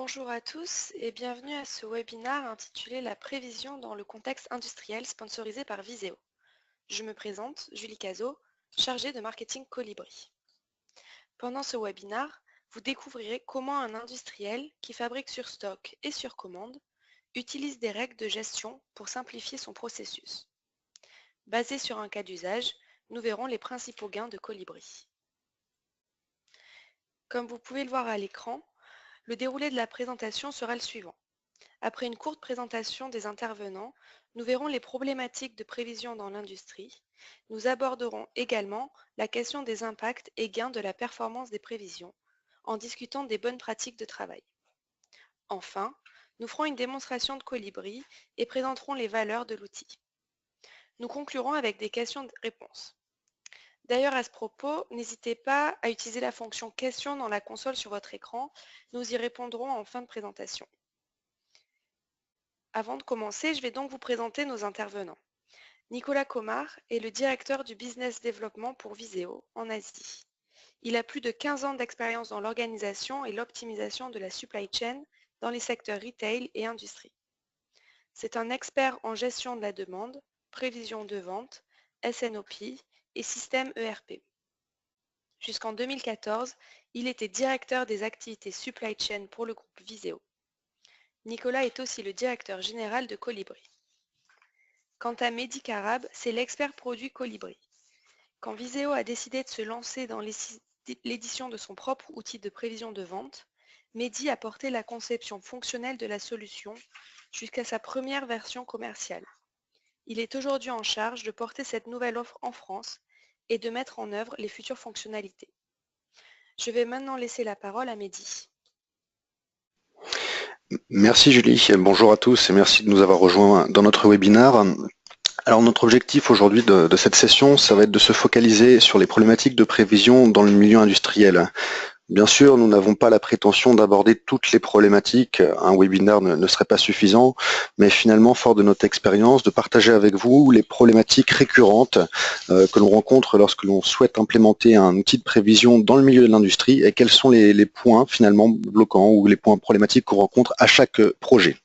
Bonjour à tous et bienvenue à ce webinaire intitulé La prévision dans le contexte industriel sponsorisé par Viséo. Je me présente, Julie Cazot, chargée de marketing Colibri. Pendant ce webinaire, vous découvrirez comment un industriel qui fabrique sur stock et sur commande utilise des règles de gestion pour simplifier son processus. Basé sur un cas d'usage, nous verrons les principaux gains de Colibri. Comme vous pouvez le voir à l'écran, le déroulé de la présentation sera le suivant. Après une courte présentation des intervenants, nous verrons les problématiques de prévision dans l'industrie. Nous aborderons également la question des impacts et gains de la performance des prévisions, en discutant des bonnes pratiques de travail. Enfin, nous ferons une démonstration de Colibri et présenterons les valeurs de l'outil. Nous conclurons avec des questions-réponses. D'ailleurs, à ce propos, n'hésitez pas à utiliser la fonction questions dans la console sur votre écran. Nous y répondrons en fin de présentation. Avant de commencer, je vais donc vous présenter nos intervenants. Nicolas Comar est le directeur du business développement pour Viséo en Asie. Il a plus de 15 ans d'expérience dans l'organisation et l'optimisation de la supply chain dans les secteurs retail et industrie. C'est un expert en gestion de la demande, prévision de vente, SNOP et système ERP. Jusqu'en 2014, il était directeur des activités supply chain pour le groupe Viséo. Nicolas est aussi le directeur général de Colibri. Quant à Mehdi Karab, c'est l'expert produit Colibri. Quand Viséo a décidé de se lancer dans l'édition de son propre outil de prévision de vente, Mehdi a porté la conception fonctionnelle de la solution jusqu'à sa première version commerciale. Il est aujourd'hui en charge de porter cette nouvelle offre en France et de mettre en œuvre les futures fonctionnalités. Je vais maintenant laisser la parole à Mehdi. Merci Julie, bonjour à tous et merci de nous avoir rejoints dans notre webinaire. Alors notre objectif aujourd'hui de cette session, ça va être de se focaliser sur les problématiques de prévision dans le milieu industriel. Bien sûr, nous n'avons pas la prétention d'aborder toutes les problématiques, un webinaire ne serait pas suffisant, mais finalement, fort de notre expérience, de partager avec vous les problématiques récurrentes que l'on rencontre lorsque l'on souhaite implémenter un outil de prévision dans le milieu de l'industrie et quels sont les points finalement bloquants ou les points problématiques qu'on rencontre à chaque projet.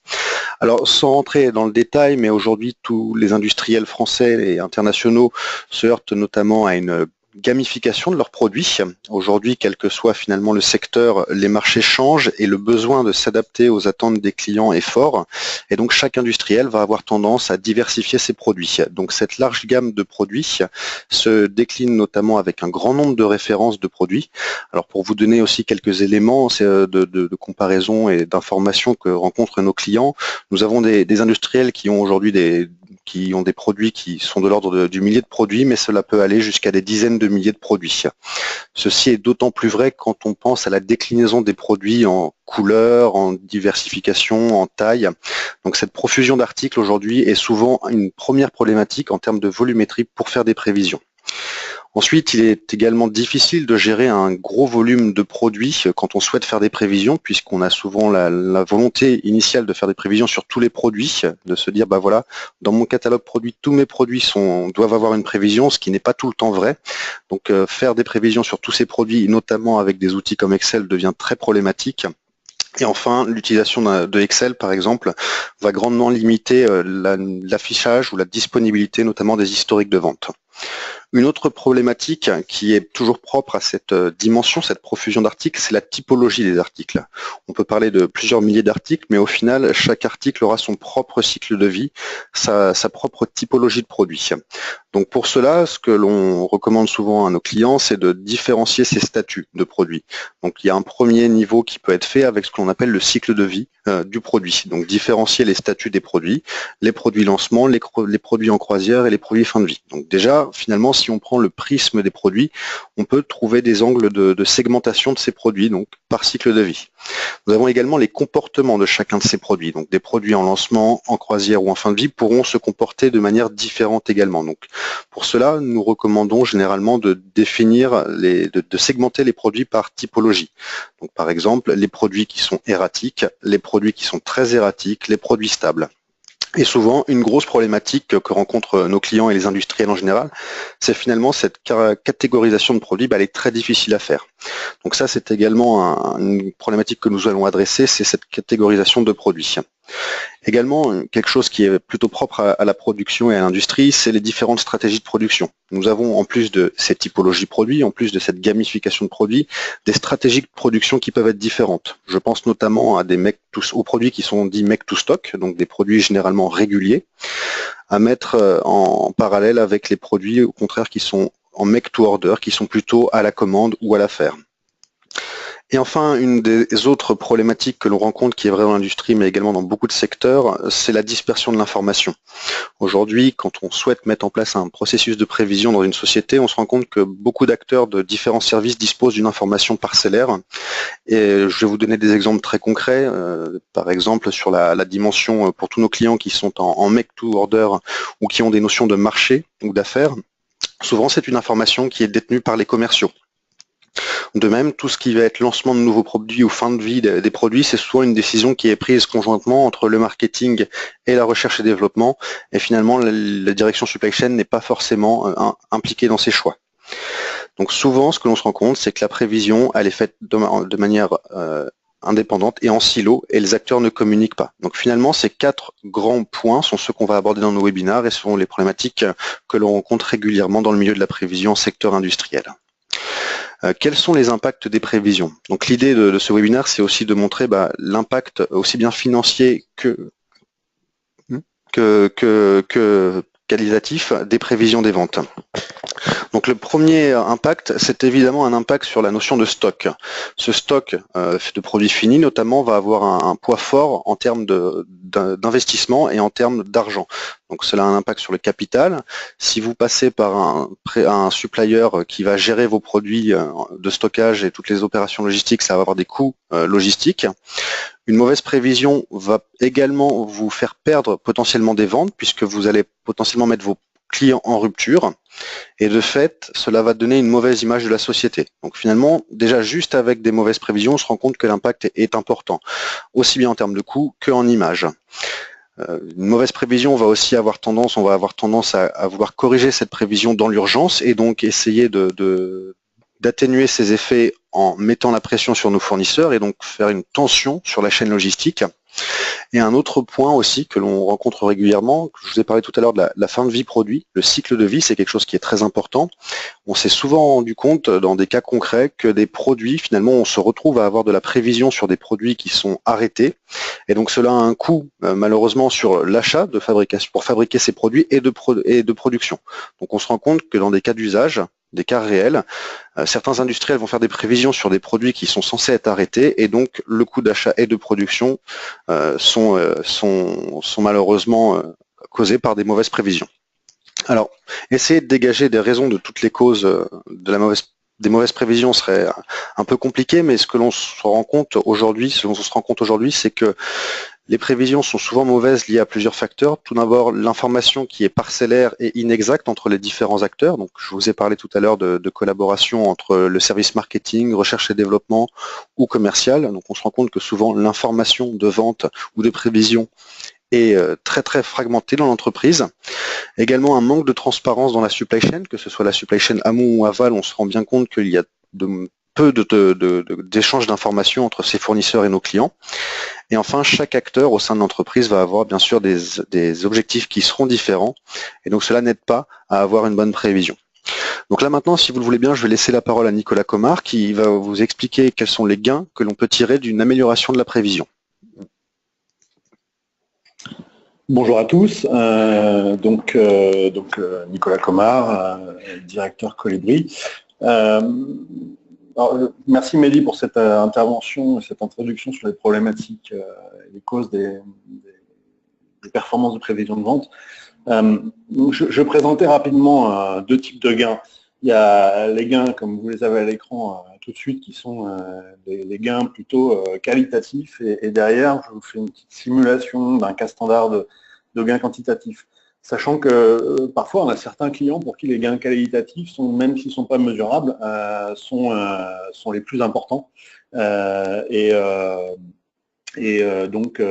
Alors, sans rentrer dans le détail, mais aujourd'hui, tous les industriels français et internationaux se heurtent notamment à une gamification de leurs produits. Aujourd'hui, quel que soit finalement le secteur, les marchés changent et le besoin de s'adapter aux attentes des clients est fort. Et donc, chaque industriel va avoir tendance à diversifier ses produits. Donc, cette large gamme de produits se décline notamment avec un grand nombre de références de produits. Alors, pour vous donner aussi quelques éléments de comparaison et d'informations que rencontrent nos clients, nous avons des industriels qui ont aujourd'hui des produits qui sont de l'ordre du millier de produits, mais cela peut aller jusqu'à des dizaines de milliers de produits. Ceci est d'autant plus vrai quand on pense à la déclinaison des produits en couleur, en diversification, en taille. Donc cette profusion d'articles aujourd'hui est souvent une première problématique en termes de volumétrie pour faire des prévisions. Ensuite, il est également difficile de gérer un gros volume de produits quand on souhaite faire des prévisions, puisqu'on a souvent la volonté initiale de faire des prévisions sur tous les produits, de se dire, bah voilà, dans mon catalogue produit, tous mes produits doivent avoir une prévision, ce qui n'est pas tout le temps vrai. Donc faire des prévisions sur tous ces produits, notamment avec des outils comme Excel, devient très problématique. Et enfin, l'utilisation de Excel, par exemple, va grandement limiter l'affichage ou la disponibilité, notamment des historiques de vente. Une autre problématique qui est toujours propre à cette dimension, cette profusion d'articles, c'est la typologie des articles. On peut parler de plusieurs milliers d'articles, mais au final, chaque article aura son propre cycle de vie, sa propre typologie de produit. Donc pour cela, ce que l'on recommande souvent à nos clients, c'est de différencier ces statuts de produits. Donc il y a un premier niveau qui peut être fait avec ce qu'on appelle le cycle de vie du produit. Donc différencier les statuts des produits, les produits lancement, les produits en croisière et les produits fin de vie. Donc déjà, finalement, si on prend le prisme des produits, on peut trouver des angles de segmentation de ces produits, donc par cycle de vie. Nous avons également les comportements de chacun de ces produits. Donc des produits en lancement, en croisière ou en fin de vie pourront se comporter de manière différente également. Donc pour cela, nous recommandons généralement de définir, de segmenter les produits par typologie. Donc par exemple, les produits qui sont erratiques, les produits qui sont très erratiques, les produits stables. Et souvent, une grosse problématique que rencontrent nos clients et les industriels en général, c'est finalement cette catégorisation de produits, elle est très difficile à faire. Donc ça, c'est également une problématique que nous allons adresser, c'est cette catégorisation de produits. Également, quelque chose qui est plutôt propre à la production et à l'industrie, c'est les différentes stratégies de production. Nous avons, en plus de ces typologies de produits, en plus de cette gamification de produits, des stratégies de production qui peuvent être différentes. Je pense notamment à aux produits qui sont dits make to stock, donc des produits généralement réguliers, à mettre en parallèle avec les produits, au contraire, qui sont en make to order, qui sont plutôt à la commande ou à l'affaire. Et enfin, une des autres problématiques que l'on rencontre, qui est vraie dans l'industrie, mais également dans beaucoup de secteurs, c'est la dispersion de l'information. Aujourd'hui, quand on souhaite mettre en place un processus de prévision dans une société, on se rend compte que beaucoup d'acteurs de différents services disposent d'une information parcellaire. Et je vais vous donner des exemples très concrets, par exemple sur la dimension pour tous nos clients qui sont en make to order ou qui ont des notions de marché ou d'affaires. Souvent, c'est une information qui est détenue par les commerciaux. De même, tout ce qui va être lancement de nouveaux produits ou fin de vie des produits, c'est souvent une décision qui est prise conjointement entre le marketing et la recherche et développement. Et finalement, la direction supply chain n'est pas forcément impliquée dans ces choix. Donc souvent, ce que l'on se rend compte, c'est que la prévision, elle est faite de manière indépendante et en silo, et les acteurs ne communiquent pas. Donc finalement, ces 4 grands points sont ceux qu'on va aborder dans nos webinaires et sont les problématiques que l'on rencontre régulièrement dans le milieu de la prévision en secteur industriel. Quels sont les impacts des prévisions? Donc l'idée de ce webinaire, c'est aussi de montrer l'impact aussi bien financier que qualitatif des prévisions des ventes. Donc le premier impact, c'est évidemment un impact sur la notion de stock. Ce stock de produits finis, notamment, va avoir un poids fort en termes d'investissement et en termes d'argent. Donc cela a un impact sur le capital. Si vous passez par un supplier qui va gérer vos produits de stockage et toutes les opérations logistiques, ça va avoir des coûts logistiques. Une mauvaise prévision va également vous faire perdre potentiellement des ventes puisque vous allez potentiellement mettre vos clients en rupture. Et de fait, cela va donner une mauvaise image de la société. Donc finalement, déjà juste avec des mauvaises prévisions, on se rend compte que l'impact est important, aussi bien en termes de coûts qu'en image. Une mauvaise prévision on va avoir tendance à vouloir corriger cette prévision dans l'urgence et donc essayer d'atténuer ces effets en mettant la pression sur nos fournisseurs et donc faire une tension sur la chaîne logistique. Et un autre point aussi que l'on rencontre régulièrement, je vous ai parlé tout à l'heure de la fin de vie produit, le cycle de vie, c'est quelque chose qui est très important. On s'est souvent rendu compte dans des cas concrets que des produits, finalement, on se retrouve à avoir de la prévision sur des produits qui sont arrêtés. Et donc cela a un coût, malheureusement, sur l'achat de fabrication pour fabriquer ces produits et de production. Donc on se rend compte que dans des cas d'usage, des cas réels, certains industriels vont faire des prévisions sur des produits qui sont censés être arrêtés et donc le coût d'achat et de production sont malheureusement causés par des mauvaises prévisions. Alors, essayer de dégager des raisons de toutes les causes des mauvaises prévisions serait un peu compliqué, mais ce que l'on se rend compte aujourd'hui, c'est que les prévisions sont souvent mauvaises liées à plusieurs facteurs. Tout d'abord, l'information qui est parcellaire et inexacte entre les différents acteurs. Donc, je vous ai parlé tout à l'heure de collaboration entre le service marketing, recherche et développement ou commercial. Donc, on se rend compte que souvent l'information de vente ou de prévision est très très fragmentée dans l'entreprise. Également un manque de transparence dans la supply chain, que ce soit la supply chain amont ou aval, on se rend bien compte qu'il y a peu d'échanges d'informations entre ses fournisseurs et nos clients. Et enfin, chaque acteur au sein de l'entreprise va avoir bien sûr des objectifs qui seront différents, et donc cela n'aide pas à avoir une bonne prévision. Donc là maintenant, si vous le voulez bien, je vais laisser la parole à Nicolas Comard qui va vous expliquer quels sont les gains que l'on peut tirer d'une amélioration de la prévision. Bonjour à tous, Nicolas Comard, directeur Colibri. Merci Mélie pour cette intervention et cette introduction sur les problématiques et les causes des performances de prévision de vente. Je présentais rapidement 2 types de gains. Il y a les gains, comme vous les avez à l'écran tout de suite, qui sont les gains plutôt qualitatifs. Et derrière, je vous fais une petite simulation d'un cas standard de gains quantitatifs. Sachant que parfois, on a certains clients pour qui les gains qualitatifs, même s'ils ne sont pas mesurables, sont les plus importants. Donc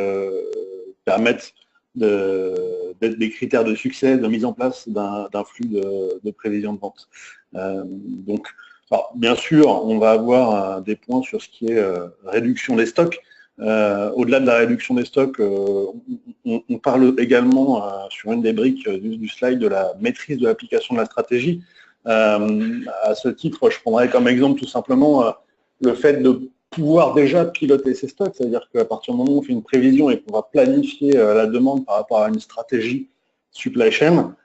permettent d'être des critères de succès de mise en place d'un flux de prévision de vente. Donc, Alors, bien sûr, on va avoir des points sur ce qui est réduction des stocks. Au-delà de la réduction des stocks, on parle également sur une des briques du slide de la maîtrise de l'application de la stratégie. À ce titre, je prendrais comme exemple tout simplement le fait de pouvoir déjà piloter ces stocks, c'est-à-dire qu'à partir du moment où on fait une prévision et qu'on va planifier la demande par rapport à une stratégie supply chain,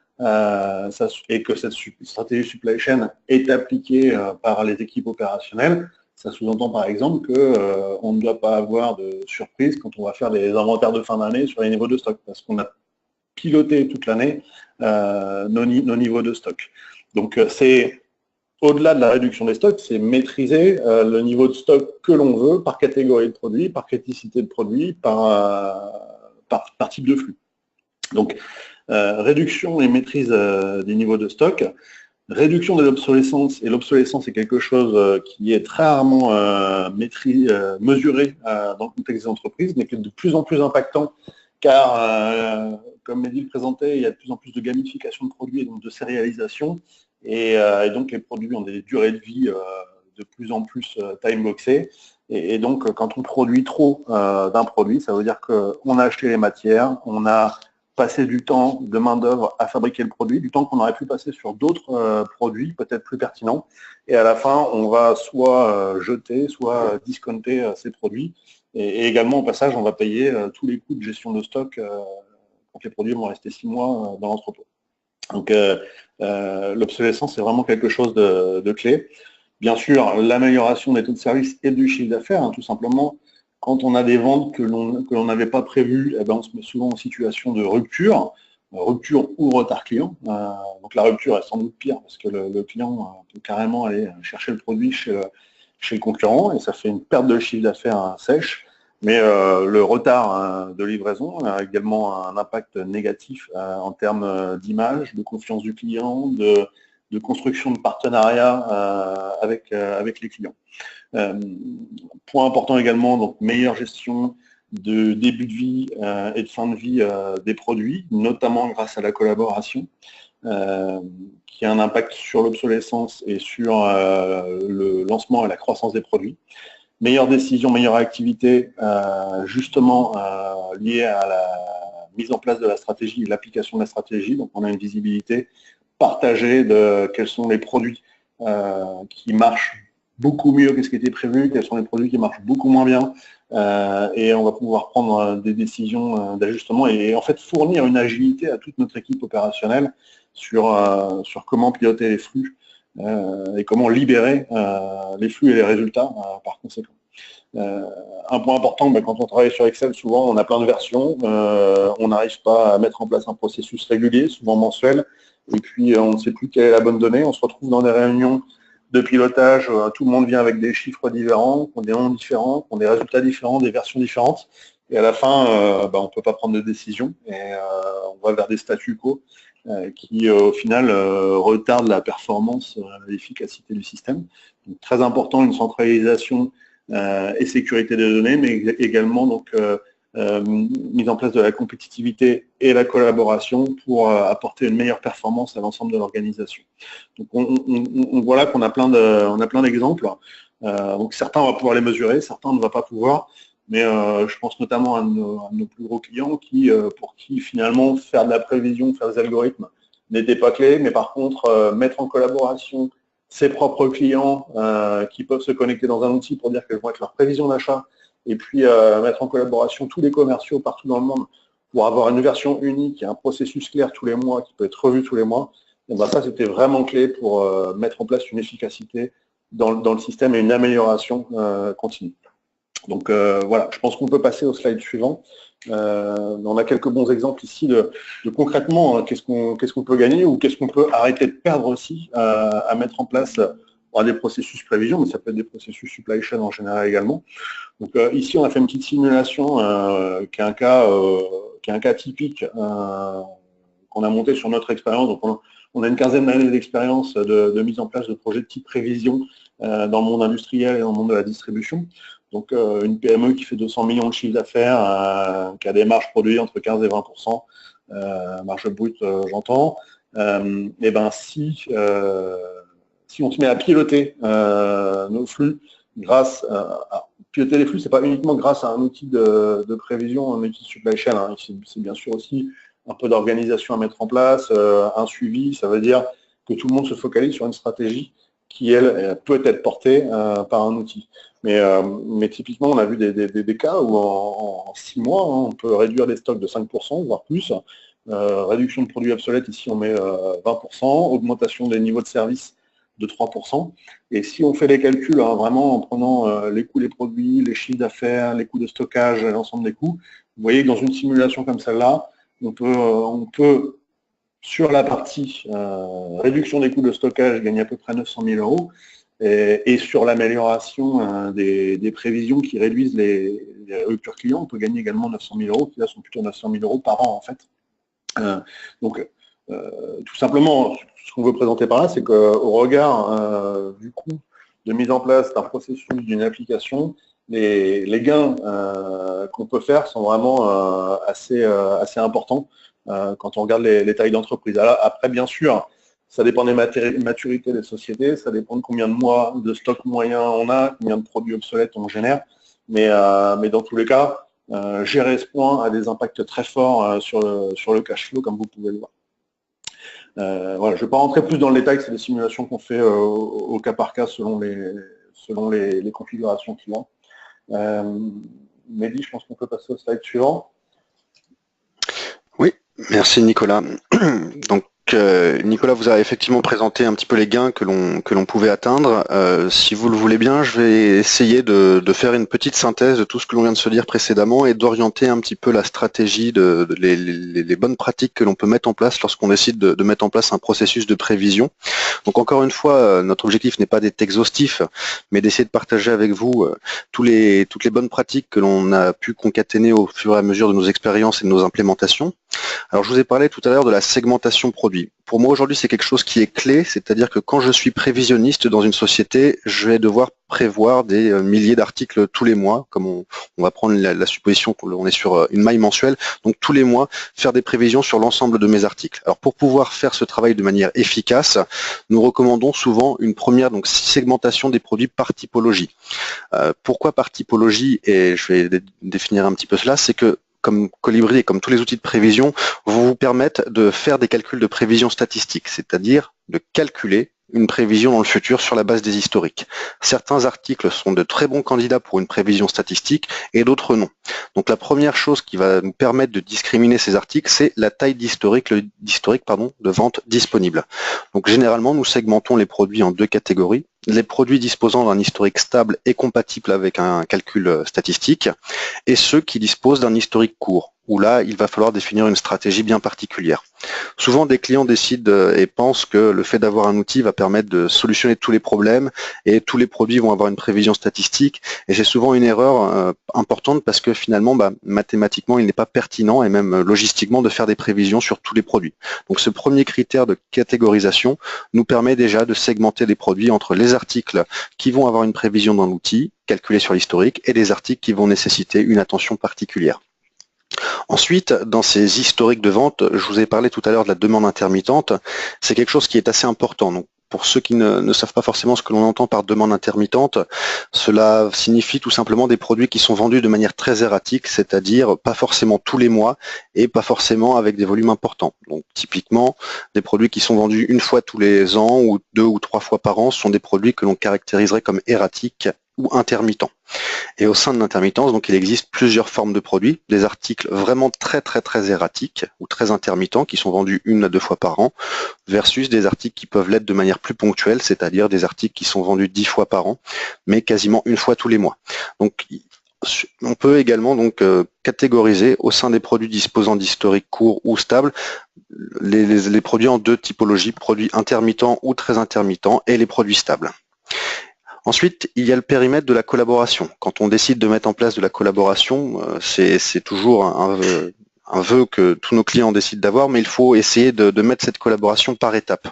et que cette stratégie supply chain est appliquée par les équipes opérationnelles, ça sous-entend par exemple qu'on ne doit pas avoir de surprise quand on va faire des inventaires de fin d'année sur les niveaux de stock, parce qu'on a piloté toute l'année nos niveaux de stock. Donc c'est au-delà de la réduction des stocks, c'est maîtriser le niveau de stock que l'on veut par catégorie de produits, par criticité de produits, par type de flux. Donc réduction et maîtrise des niveaux de stock. Réduction de l'obsolescence, et l'obsolescence est quelque chose qui est très rarement mesuré dans le contexte des entreprises, mais qui est de plus en plus impactant, car, comme Mehdi le présentait, il y a de plus en plus de gamification de produits et donc de sérialisation, et donc les produits ont des durées de vie de plus en plus time-boxées, et donc quand on produit trop d'un produit, ça veut dire qu'on a acheté les matières, on a passer du temps de main-d'œuvre à fabriquer le produit, du temps qu'on aurait pu passer sur d'autres produits, peut-être plus pertinents. Et à la fin, on va soit jeter, soit discounter ces produits. Et également, au passage, on va payer tous les coûts de gestion de stock quand les produits vont rester 6 mois dans l'entrepôt. Donc, l'obsolescence, c'est vraiment quelque chose de clé. Bien sûr, l'amélioration des taux de service et du chiffre d'affaires, tout simplement. Quand on a des ventes que l'on n'avait pas prévues, eh ben, on se met souvent en situation de rupture ou retard client. Donc la rupture est sans doute pire parce que le client peut carrément aller chercher le produit chez le concurrent et ça fait une perte de chiffre d'affaires sèche. Mais le retard de livraison a également un impact négatif en termes d'image, de confiance du client, de construction de partenariat avec les clients. Point important également, donc meilleure gestion de début de vie et de fin de vie des produits, notamment grâce à la collaboration, qui a un impact sur l'obsolescence et sur le lancement et la croissance des produits. Meilleure décision, meilleure activité, justement liée à la mise en place de la stratégie et l'application de la stratégie. Donc on a une visibilité partagée de quels sont les produits qui marchent beaucoup mieux que ce qui était prévu, quels sont les produits qui marchent beaucoup moins bien, et on va pouvoir prendre des décisions d'ajustement et en fait fournir une agilité à toute notre équipe opérationnelle sur comment piloter les flux et comment libérer les flux et les résultats par conséquent. Un point important, quand on travaille sur Excel, souvent on a plein de versions, on n'arrive pas à mettre en place un processus régulier, souvent mensuel, et puis on ne sait plus quelle est la bonne donnée, on se retrouve dans des réunions de pilotage, tout le monde vient avec des chiffres différents, qui ont des noms différents, qui ont des résultats différents, des versions différentes, et à la fin, on ne peut pas prendre de décision, et on va vers des statu quo qui, au final, retardent la performance, l'efficacité du système. Donc, très important, une centralisation et sécurité des données, mais également donc, mise en place de la compétitivité et la collaboration pour apporter une meilleure performance à l'ensemble de l'organisation. Donc on voit là qu'on a plein d'exemples. Donc certains on va pouvoir les mesurer, certains on ne va pas pouvoir, mais je pense notamment à nos plus gros clients pour qui finalement faire de la prévision, faire des algorithmes n'était pas clé, mais par contre mettre en collaboration ses propres clients qui peuvent se connecter dans un outil pour dire quelles vont être leurs prévisions d'achat, et puis mettre en collaboration tous les commerciaux partout dans le monde pour avoir une version unique et un processus clair tous les mois qui peut être revu tous les mois, et ben ça c'était vraiment clé pour mettre en place une efficacité dans le système et une amélioration continue. Donc voilà, je pense qu'on peut passer au slide suivant. On a quelques bons exemples ici de concrètement qu'est-ce qu'on peut gagner ou qu'est-ce qu'on peut arrêter de perdre aussi à mettre en place des processus prévision, mais ça peut être des processus supply chain en général également. Donc ici, on a fait une petite simulation qui est un cas typique qu'on a monté sur notre expérience. Donc on a une quinzaine d'années d'expérience de mise en place de projets de type prévision dans le monde industriel et dans le monde de la distribution. Donc une PME qui fait 200 millions de chiffre d'affaires, qui a des marges produits entre 15 et 20%, marge brute j'entends, et ben si si on se met à piloter nos flux grâce à piloter les flux, c'est pas uniquement grâce à un outil de prévision, un outil de supply chain, hein. C'est bien sûr aussi un peu d'organisation à mettre en place, un suivi, ça veut dire que tout le monde se focalise sur une stratégie qui, elle, peut être portée par un outil. Mais typiquement, on a vu des cas où en 6 mois, hein, on peut réduire les stocks de 5%, voire plus. Réduction de produits obsolètes, ici on met 20%, augmentation des niveaux de service de 3%. Et si on fait les calculs, hein, vraiment en prenant les coûts des produits, les chiffres d'affaires, les coûts de stockage, l'ensemble des coûts, vous voyez que dans une simulation comme celle-là, on peut sur la partie réduction des coûts de stockage, gagner à peu près 900 000 euros, et sur l'amélioration des prévisions qui réduisent les ruptures clients, on peut gagner également 900 000 euros, qui là sont plutôt 900 000 euros par an en fait. Tout simplement, ce qu'on veut présenter par là, c'est qu'au regard du coût de mise en place d'un processus, d'une application, les gains qu'on peut faire sont vraiment assez importants quand on regarde les tailles d'entreprise. Après, bien sûr, ça dépend des maturités des sociétés, ça dépend de combien de mois de stock moyen on a, combien de produits obsolètes on génère, mais dans tous les cas, gérer ce point a des impacts très forts sur le cash flow, comme vous pouvez le voir. Voilà, je ne vais pas rentrer plus dans le détail, c'est des simulations qu'on fait au cas par cas selon les configurations clients. Mehdi, je pense qu'on peut passer au slide suivant. Oui, merci Nicolas. Donc, Nicolas vous a effectivement présenté un petit peu les gains que l'on pouvait atteindre. Si vous le voulez bien, je vais essayer de faire une petite synthèse de tout ce que l'on vient de se dire précédemment et d'orienter un petit peu la stratégie, les bonnes pratiques que l'on peut mettre en place lorsqu'on décide de mettre en place un processus de prévision. Donc encore une fois, notre objectif n'est pas d'être exhaustif, mais d'essayer de partager avec vous toutes les bonnes pratiques que l'on a pu concaténer au fur et à mesure de nos expériences et de nos implémentations. Alors je vous ai parlé tout à l'heure de la segmentation produit. Pour moi aujourd'hui c'est quelque chose qui est clé, c'est-à-dire que quand je suis prévisionniste dans une société, je vais devoir prévoir des milliers d'articles tous les mois, comme on va prendre la supposition qu'on est sur une maille mensuelle, donc tous les mois faire des prévisions sur l'ensemble de mes articles. Alors pour pouvoir faire ce travail de manière efficace, nous recommandons souvent une première segmentation des produits par typologie. Pourquoi par typologie? Et je vais définir un petit peu cela, c'est que comme Colibri et comme tous les outils de prévision, vous permettent de faire des calculs de prévision statistique, c'est-à-dire de calculer une prévision dans le futur sur la base des historiques. Certains articles sont de très bons candidats pour une prévision statistique et d'autres non. Donc la première chose qui va nous permettre de discriminer ces articles, c'est la taille d'historique de vente disponible. Donc généralement, nous segmentons les produits en deux catégories. Les produits disposant d'un historique stable et compatible avec un calcul statistique, et ceux qui disposent d'un historique court, où là, il va falloir définir une stratégie bien particulière. Souvent, des clients décident et pensent que le fait d'avoir un outil va permettre de solutionner tous les problèmes et tous les produits vont avoir une prévision statistique, et c'est souvent une erreur importante parce que finalement, mathématiquement, il n'est pas pertinent et même logistiquement de faire des prévisions sur tous les produits. Donc ce premier critère de catégorisation nous permet déjà de segmenter les produits entre les articles qui vont avoir une prévision dans l'outil, calculée sur l'historique, et des articles qui vont nécessiter une attention particulière. Ensuite, dans ces historiques de vente, je vous ai parlé tout à l'heure de la demande intermittente, c'est quelque chose qui est assez important. Donc, pour ceux qui ne savent pas forcément ce que l'on entend par demande intermittente, cela signifie tout simplement des produits qui sont vendus de manière très erratique, c'est-à-dire pas forcément tous les mois et pas forcément avec des volumes importants. Donc typiquement, des produits qui sont vendus une fois tous les ans ou 2 ou 3 fois par an sont des produits que l'on caractériserait comme erratiques ou intermittents. Et au sein de l'intermittence, donc il existe plusieurs formes de produits, des articles vraiment très erratiques ou très intermittents qui sont vendus 1 à 2 fois par an, versus des articles qui peuvent l'être de manière plus ponctuelle, c'est-à-dire des articles qui sont vendus 10 fois par an, mais quasiment 1 fois tous les mois. Donc on peut également donc catégoriser au sein des produits disposant d'historique court ou stable les produits en deux typologies, produits intermittents ou très intermittents et les produits stables. Ensuite, il y a le périmètre de la collaboration. Quand on décide de mettre en place de la collaboration, c'est toujours un vœu que tous nos clients décident d'avoir, mais il faut essayer de mettre cette collaboration par étapes.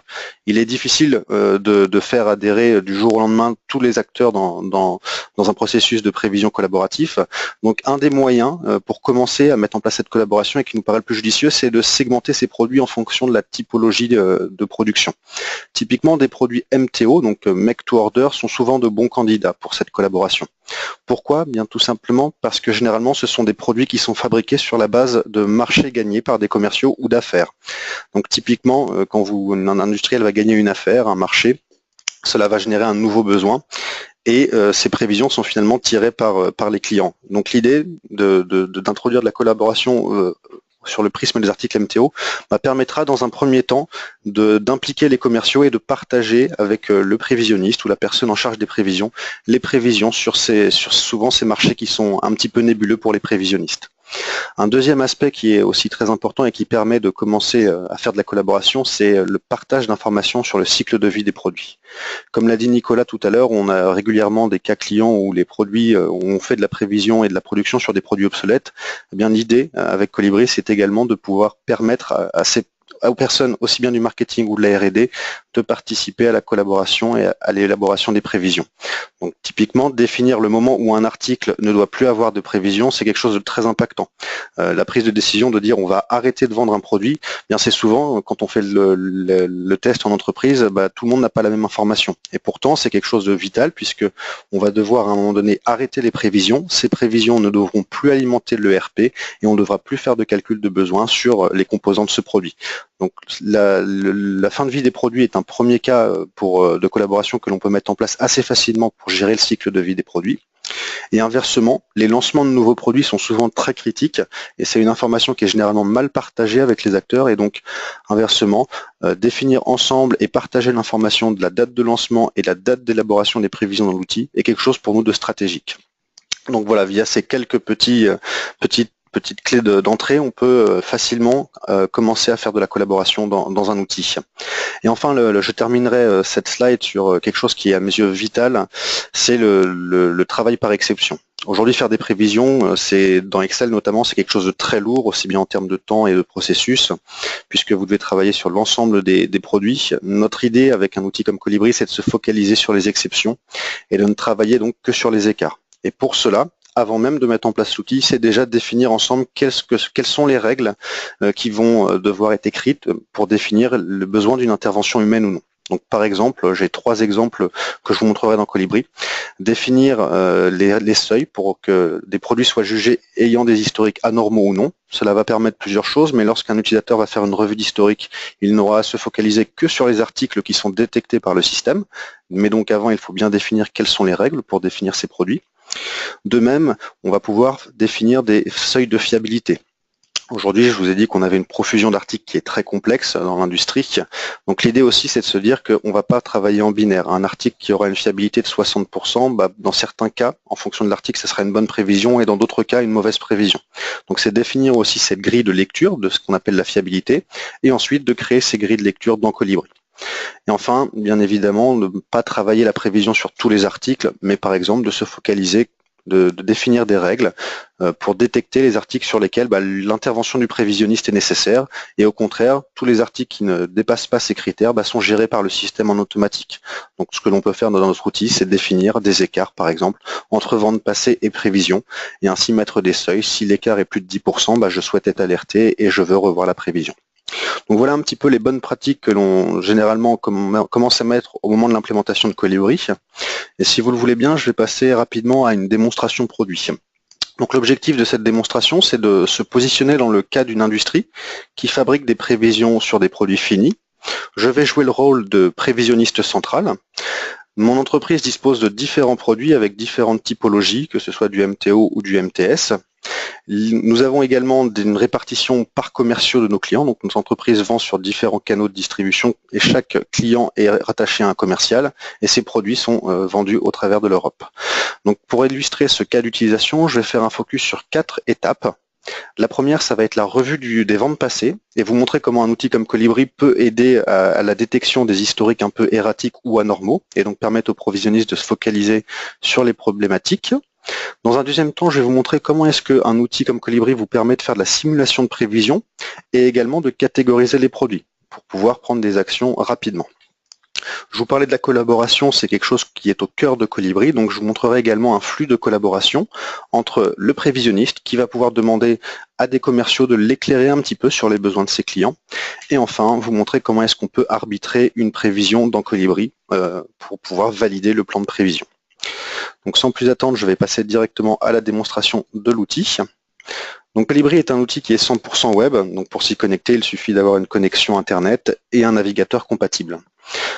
Il est difficile de faire adhérer du jour au lendemain tous les acteurs dans un processus de prévision collaboratif. Donc un des moyens pour commencer à mettre en place cette collaboration et qui nous paraît le plus judicieux, c'est de segmenter ces produits en fonction de la typologie de production. Typiquement, des produits MTO, donc Make to Order, sont souvent de bons candidats pour cette collaboration. Pourquoi? Bien tout simplement parce que généralement ce sont des produits qui sont fabriqués sur la base de marchés gagnés par des commerciaux ou d'affaires. Donc typiquement, quand un industriel va gagner une affaire, un marché, cela va générer un nouveau besoin et ces prévisions sont finalement tirées par les clients. Donc l'idée d'introduire de la collaboration sur le prisme des articles MTO permettra dans un premier temps d'impliquer les commerciaux et de partager avec le prévisionniste ou la personne en charge des prévisions les prévisions sur souvent ces marchés qui sont un petit peu nébuleux pour les prévisionnistes. Un deuxième aspect qui est aussi très important et qui permet de commencer à faire de la collaboration, c'est le partage d'informations sur le cycle de vie des produits. Comme l'a dit Nicolas tout à l'heure, on a régulièrement des cas clients où les produits, où on fait de la prévision et de la production sur des produits obsolètes. Eh bien, l'idée avec Colibri, c'est également de pouvoir permettre aux personnes aussi bien du marketing ou de la R&D de participer à la collaboration et à l'élaboration des prévisions. Donc typiquement, définir le moment où un article ne doit plus avoir de prévision, c'est quelque chose de très impactant. La prise de décision de dire on va arrêter de vendre un produit, eh bien c'est souvent, quand on fait le test en entreprise, tout le monde n'a pas la même information. Et pourtant, c'est quelque chose de vital puisque on va devoir à un moment donné arrêter les prévisions. Ces prévisions ne devront plus alimenter l'ERP et on ne devra plus faire de calcul de besoin sur les composants de ce produit. Donc la fin de vie des produits est un premier cas de collaboration que l'on peut mettre en place assez facilement pour gérer le cycle de vie des produits. Et inversement, les lancements de nouveaux produits sont souvent très critiques et c'est une information qui est généralement mal partagée avec les acteurs et donc inversement, définir ensemble et partager l'information de la date de lancement et la date d'élaboration des prévisions dans l'outil est quelque chose pour nous de stratégique. Donc voilà, via ces quelques petites clés d'entrée, on peut facilement commencer à faire de la collaboration dans un outil. Et enfin, je terminerai cette slide sur quelque chose qui est à mes yeux vital, c'est le travail par exception. Aujourd'hui, faire des prévisions, dans Excel notamment, c'est quelque chose de très lourd, aussi bien en termes de temps et de processus, puisque vous devez travailler sur l'ensemble des produits. Notre idée avec un outil comme Colibri, c'est de se focaliser sur les exceptions et de ne travailler donc que sur les écarts. Et pour cela, avant même de mettre en place l'outil, c'est déjà définir ensemble quelles sont les règles qui vont devoir être écrites pour définir le besoin d'une intervention humaine ou non. Donc par exemple, j'ai 3 exemples que je vous montrerai dans Colibri. Définir les seuils pour que des produits soient jugés ayant des historiques anormaux ou non. Cela va permettre plusieurs choses, mais lorsqu'un utilisateur va faire une revue d'historique, il n'aura à se focaliser que sur les articles qui sont détectés par le système. Mais donc avant, il faut bien définir quelles sont les règles pour définir ces produits. De même, on va pouvoir définir des seuils de fiabilité. Aujourd'hui, je vous ai dit qu'on avait une profusion d'articles qui est très complexe dans l'industrie. Donc l'idée aussi, c'est de se dire qu'on ne va pas travailler en binaire. Un article qui aura une fiabilité de 60%, dans certains cas, en fonction de l'article, ce sera une bonne prévision et dans d'autres cas, une mauvaise prévision. Donc c'est définir aussi cette grille de lecture de ce qu'on appelle la fiabilité et ensuite de créer ces grilles de lecture dans Colibri. Et enfin, bien évidemment, ne pas travailler la prévision sur tous les articles, mais par exemple de se focaliser, de définir des règles pour détecter les articles sur lesquels l'intervention du prévisionniste est nécessaire et au contraire, tous les articles qui ne dépassent pas ces critères sont gérés par le système en automatique. Donc ce que l'on peut faire dans notre outil, c'est définir des écarts, par exemple, entre vente passée et prévision et ainsi mettre des seuils. Si l'écart est plus de 10%, je souhaite être alerté et je veux revoir la prévision. Donc voilà un petit peu les bonnes pratiques que l'on généralement commence à mettre au moment de l'implémentation de Colibri. Et si vous le voulez bien, je vais passer rapidement à une démonstration produit. Donc l'objectif de cette démonstration, c'est de se positionner dans le cas d'une industrie qui fabrique des prévisions sur des produits finis. Je vais jouer le rôle de prévisionniste central. Mon entreprise dispose de différents produits avec différentes typologies, que ce soit du MTO ou du MTS. Nous avons également une répartition par commerciaux de nos clients, donc notre entreprise vend sur différents canaux de distribution et chaque client est rattaché à un commercial et ces produits sont vendus au travers de l'Europe. Donc pour illustrer ce cas d'utilisation, je vais faire un focus sur 4 étapes. La première, ça va être la revue des ventes passées et vous montrer comment un outil comme Colibri peut aider à la détection des historiques un peu erratiques ou anormaux et donc permettre aux provisionnistes de se focaliser sur les problématiques. Dans un deuxième temps, je vais vous montrer comment est-ce qu'un outil comme Colibri vous permet de faire de la simulation de prévision et également de catégoriser les produits pour pouvoir prendre des actions rapidement. Je vous parlais de la collaboration, c'est quelque chose qui est au cœur de Colibri, donc je vous montrerai également un flux de collaboration entre le prévisionniste qui va pouvoir demander à des commerciaux de l'éclairer un petit peu sur les besoins de ses clients, et enfin vous montrer comment est-ce qu'on peut arbitrer une prévision dans Colibri pour pouvoir valider le plan de prévision. Donc sans plus attendre, je vais passer directement à la démonstration de l'outil. Donc Colibri est un outil qui est 100% web, donc pour s'y connecter, il suffit d'avoir une connexion Internet et un navigateur compatible.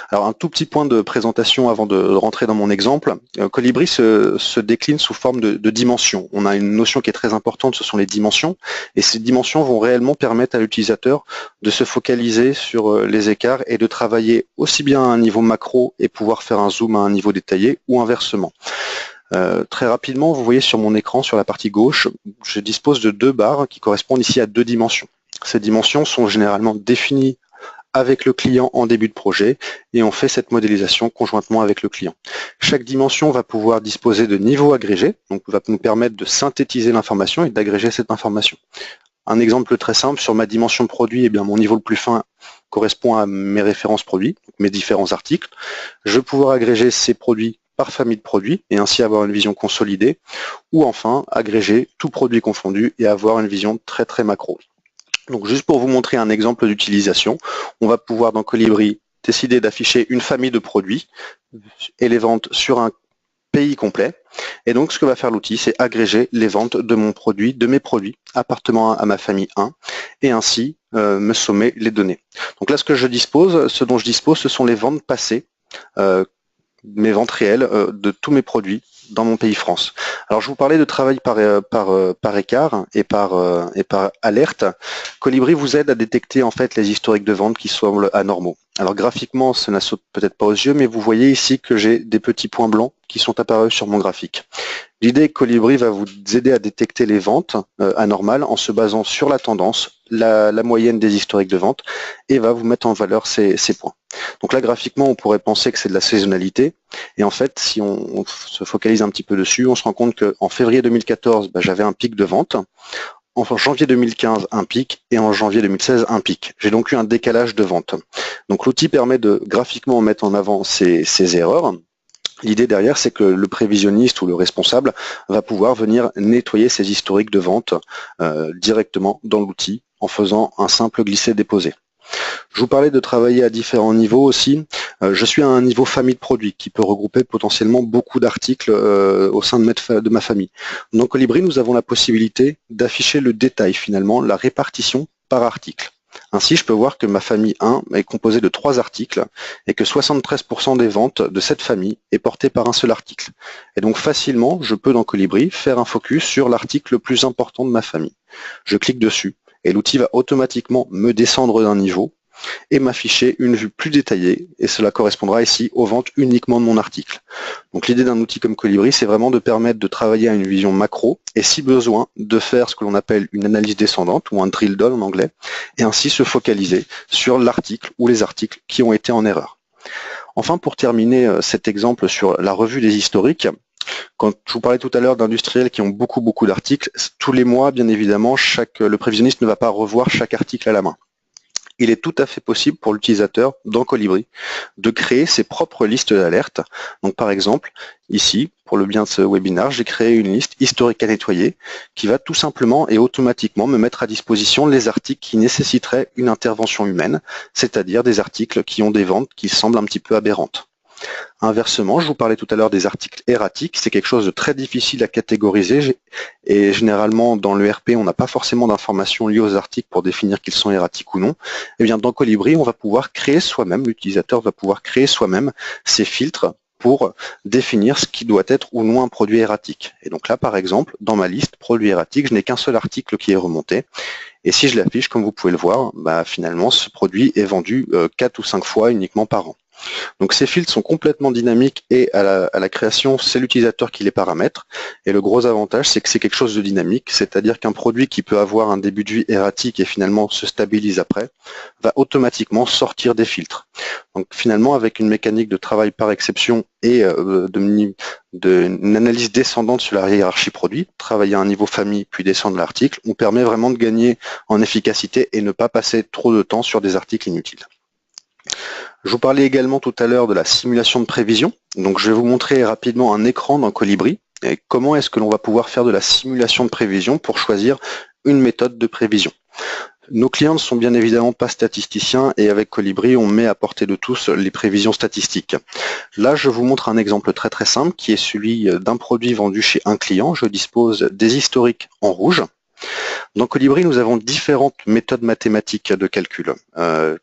Alors un tout petit point de présentation avant de rentrer dans mon exemple. Colibri se décline sous forme de dimensions. On a une notion qui est très importante, ce sont les dimensions, et ces dimensions vont réellement permettre à l'utilisateur de se focaliser sur les écarts et de travailler aussi bien à un niveau macro et pouvoir faire un zoom à un niveau détaillé ou inversement. Très rapidement, vous voyez sur mon écran, sur la partie gauche, je dispose de deux barres qui correspondent ici à deux dimensions. Ces dimensions sont généralement définies avec le client en début de projet et on fait cette modélisation conjointement avec le client. Chaque dimension va pouvoir disposer de niveaux agrégés, donc va nous permettre de synthétiser l'information et d'agréger cette information. Un exemple très simple, sur ma dimension produit, eh bien, mon niveau le plus fin correspond à mes références produits, mes différents articles. Je vais pouvoir agréger ces produits par famille de produits et ainsi avoir une vision consolidée, ou enfin agréger tout produit confondu et avoir une vision très très macro. Donc juste pour vous montrer un exemple d'utilisation, on va pouvoir dans Colibri décider d'afficher une famille de produits et les ventes sur un pays complet. Et donc ce que va faire l'outil, c'est agréger les ventes de mon produit, de mes produits appartenant à ma famille 1 et ainsi me sommer les données. Donc là ce dont je dispose, ce sont les ventes passées, mes ventes réelles de tous mes produits dans mon pays France. Alors je vous parlais de travail par écart et par alerte. Colibri vous aide à détecter en fait les historiques de vente qui semblent anormaux. Alors graphiquement, ça ne saute peut-être pas aux yeux, mais vous voyez ici que j'ai des petits points blancs qui sont apparus sur mon graphique. L'idée que Colibri va vous aider à détecter les ventes anormales en se basant sur la tendance, la moyenne des historiques de vente, et va vous mettre en valeur ces points. Donc là, graphiquement, on pourrait penser que c'est de la saisonnalité. Et en fait, si on se focalise un petit peu dessus, on se rend compte qu'en février 2014, j'avais un pic de vente. En janvier 2015, un pic. Et en janvier 2016, un pic. J'ai donc eu un décalage de vente. Donc l'outil permet de graphiquement mettre en avant ces erreurs. L'idée derrière, c'est que le prévisionniste ou le responsable va pouvoir venir nettoyer ces historiques de vente directement dans l'outil en faisant un simple glisser-déposer. Je vous parlais de travailler à différents niveaux aussi. Je suis à un niveau famille de produits qui peut regrouper potentiellement beaucoup d'articles au sein de ma famille. Dans Colibri, nous avons la possibilité d'afficher le détail finalement, la répartition par article. Ainsi, je peux voir que ma famille 1 est composée de 3 articles et que 73% des ventes de cette famille est portée par un seul article. Et donc facilement, je peux dans Colibri faire un focus sur l'article le plus important de ma famille. Je clique dessus et l'outil va automatiquement me descendre d'un niveau et m'afficher une vue plus détaillée, et cela correspondra ici aux ventes uniquement de mon article. Donc l'idée d'un outil comme Colibri, c'est vraiment de permettre de travailler à une vision macro, et si besoin, de faire ce que l'on appelle une analyse descendante, ou un drill down en anglais, et ainsi se focaliser sur l'article ou les articles qui ont été en erreur. Enfin, pour terminer cet exemple sur la revue des historiques, quand je vous parlais tout à l'heure d'industriels qui ont beaucoup d'articles, tous les mois, bien évidemment, le prévisionniste ne va pas revoir chaque article à la main. Il est tout à fait possible pour l'utilisateur dans Colibri de créer ses propres listes d'alertes. Donc par exemple, ici, pour le bien de ce webinaire, j'ai créé une liste historique à nettoyer qui va tout simplement et automatiquement me mettre à disposition les articles qui nécessiteraient une intervention humaine, c'est-à-dire des articles qui ont des ventes qui semblent un petit peu aberrantes. Inversement, je vous parlais tout à l'heure des articles erratiques, c'est quelque chose de très difficile à catégoriser et généralement dans l'ERP on n'a pas forcément d'informations liées aux articles pour définir qu'ils sont erratiques ou non. Et bien dans Colibri on va pouvoir créer soi-même, l'utilisateur va pouvoir créer soi-même ces filtres pour définir ce qui doit être ou non un produit erratique. Et donc là par exemple, dans ma liste produit erratique, je n'ai qu'un seul article qui est remonté. Et si je l'affiche, comme vous pouvez le voir, finalement ce produit est vendu 4 ou 5 fois uniquement par an. Donc ces filtres sont complètement dynamiques et à la création, c'est l'utilisateur qui les paramètre. Et le gros avantage, c'est que c'est quelque chose de dynamique, c'est-à-dire qu'un produit qui peut avoir un début de vie erratique et finalement se stabilise après, va automatiquement sortir des filtres. Donc finalement, avec une mécanique de travail par exception et une analyse descendante sur la hiérarchie produit, travailler à un niveau famille puis descendre l'article, on permet vraiment de gagner en efficacité et ne pas passer trop de temps sur des articles inutiles. Je vous parlais également tout à l'heure de la simulation de prévision. Donc je vais vous montrer rapidement un écran dans Colibri et comment est-ce que l'on va pouvoir faire de la simulation de prévision pour choisir une méthode de prévision. Nos clients ne sont bien évidemment pas statisticiens et avec Colibri, on met à portée de tous les prévisions statistiques. Là, je vous montre un exemple très très simple qui est celui d'un produit vendu chez un client. Je dispose des historiques en rouge. Dans Colibri, nous avons différentes méthodes mathématiques de calcul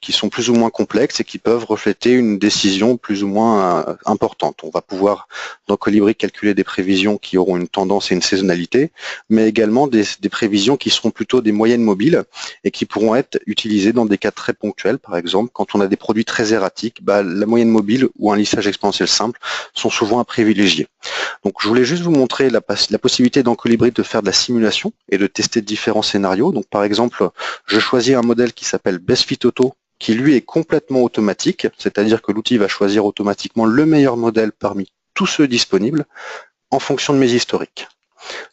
qui sont plus ou moins complexes et qui peuvent refléter une décision plus ou moins importante. On va pouvoir, dans Colibri, calculer des prévisions qui auront une tendance et une saisonnalité, mais également des prévisions qui seront plutôt des moyennes mobiles et qui pourront être utilisées dans des cas très ponctuels. Par exemple, quand on a des produits très erratiques, la moyenne mobile ou un lissage exponentiel simple sont souvent à privilégier. Donc, je voulais juste vous montrer la possibilité dans Colibri de faire de la simulation et de tester différents scénarios. Donc, par exemple, je choisis un modèle qui s'appelle BestFit Auto, qui lui est complètement automatique, c'est-à-dire que l'outil va choisir automatiquement le meilleur modèle parmi tous ceux disponibles en fonction de mes historiques.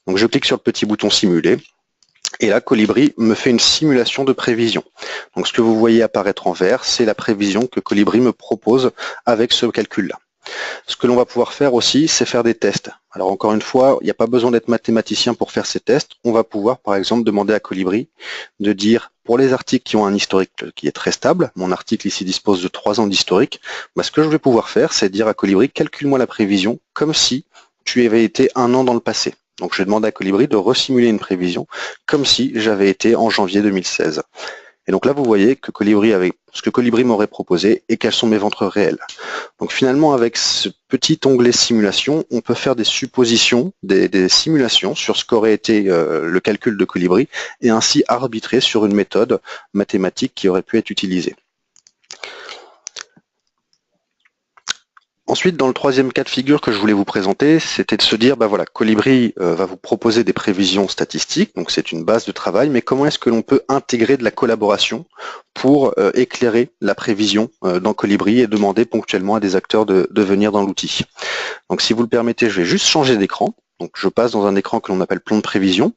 Donc, je clique sur le petit bouton simuler. Et là, Colibri me fait une simulation de prévision. Donc, ce que vous voyez apparaître en vert, c'est la prévision que Colibri me propose avec ce calcul-là. Ce que l'on va pouvoir faire aussi, c'est faire des tests. Alors encore une fois, il n'y a pas besoin d'être mathématicien pour faire ces tests. On va pouvoir par exemple demander à Colibri de dire pour les articles qui ont un historique qui est très stable, mon article ici dispose de 3 ans d'historique, ce que je vais pouvoir faire, c'est dire à Colibri, calcule-moi la prévision comme si tu avais été 1 an dans le passé. Donc je vais demander à Colibri de resimuler une prévision comme si j'avais été en janvier 2016. Et donc là, vous voyez que Colibri avait ce que Colibri m'aurait proposé et quelles sont mes ventes réelles. Donc finalement, avec ce petit onglet simulation, on peut faire des suppositions, des simulations sur ce qu'aurait été le calcul de Colibri et ainsi arbitrer sur une méthode mathématique qui aurait pu être utilisée. Ensuite, dans le troisième cas de figure que je voulais vous présenter, c'était de se dire, voilà, Colibri va vous proposer des prévisions statistiques, donc c'est une base de travail, mais comment est-ce que l'on peut intégrer de la collaboration pour éclairer la prévision dans Colibri et demander ponctuellement à des acteurs de venir dans l'outil. Donc si vous le permettez, je vais juste changer d'écran. Donc je passe dans un écran que l'on appelle plan de prévision.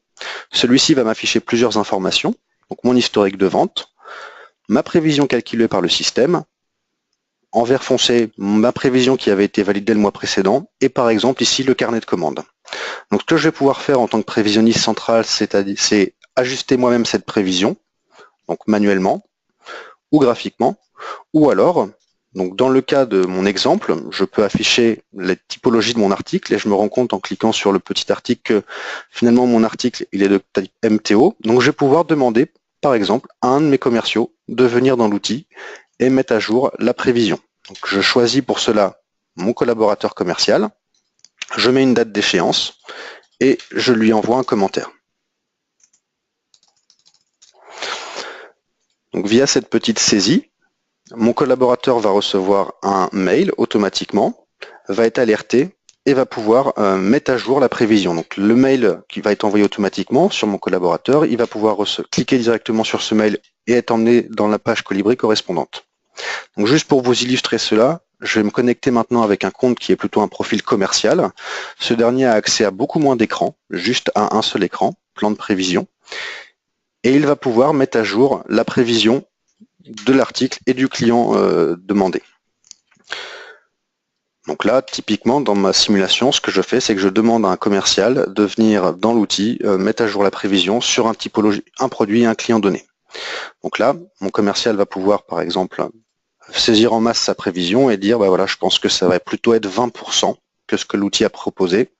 Celui-ci va m'afficher plusieurs informations, donc mon historique de vente, ma prévision calculée par le système, en vert foncé, ma prévision qui avait été validée le mois précédent, et par exemple ici le carnet de commandes. Donc ce que je vais pouvoir faire en tant que prévisionniste central, c'est ajuster moi-même cette prévision, donc manuellement, ou graphiquement, ou alors, donc dans le cas de mon exemple, je peux afficher les typologies de mon article, et je me rends compte en cliquant sur le petit article que finalement mon article il est de type MTO, donc je vais pouvoir demander par exemple à un de mes commerciaux de venir dans l'outil et mettre à jour la prévision. Donc je choisis pour cela mon collaborateur commercial, je mets une date d'échéance et je lui envoie un commentaire. Donc via cette petite saisie, mon collaborateur va recevoir un mail automatiquement, va être alerté et va pouvoir mettre à jour la prévision. Donc le mail qui va être envoyé automatiquement sur mon collaborateur, il va pouvoir cliquer directement sur ce mail et être emmené dans la page Colibri correspondante. Donc juste pour vous illustrer cela, je vais me connecter maintenant avec un compte qui est plutôt un profil commercial. Ce dernier a accès à beaucoup moins d'écrans, juste à un seul écran, plan de prévision. Et il va pouvoir mettre à jour la prévision de l'article et du client demandé. Donc là, typiquement, dans ma simulation, ce que je fais, c'est que je demande à un commercial de venir dans l'outil, mettre à jour la prévision sur un produit et un client donné. Donc là, mon commercial va pouvoir, par exemple, saisir en masse sa prévision et dire, voilà, je pense que ça va plutôt être 20% que ce que l'outil a proposé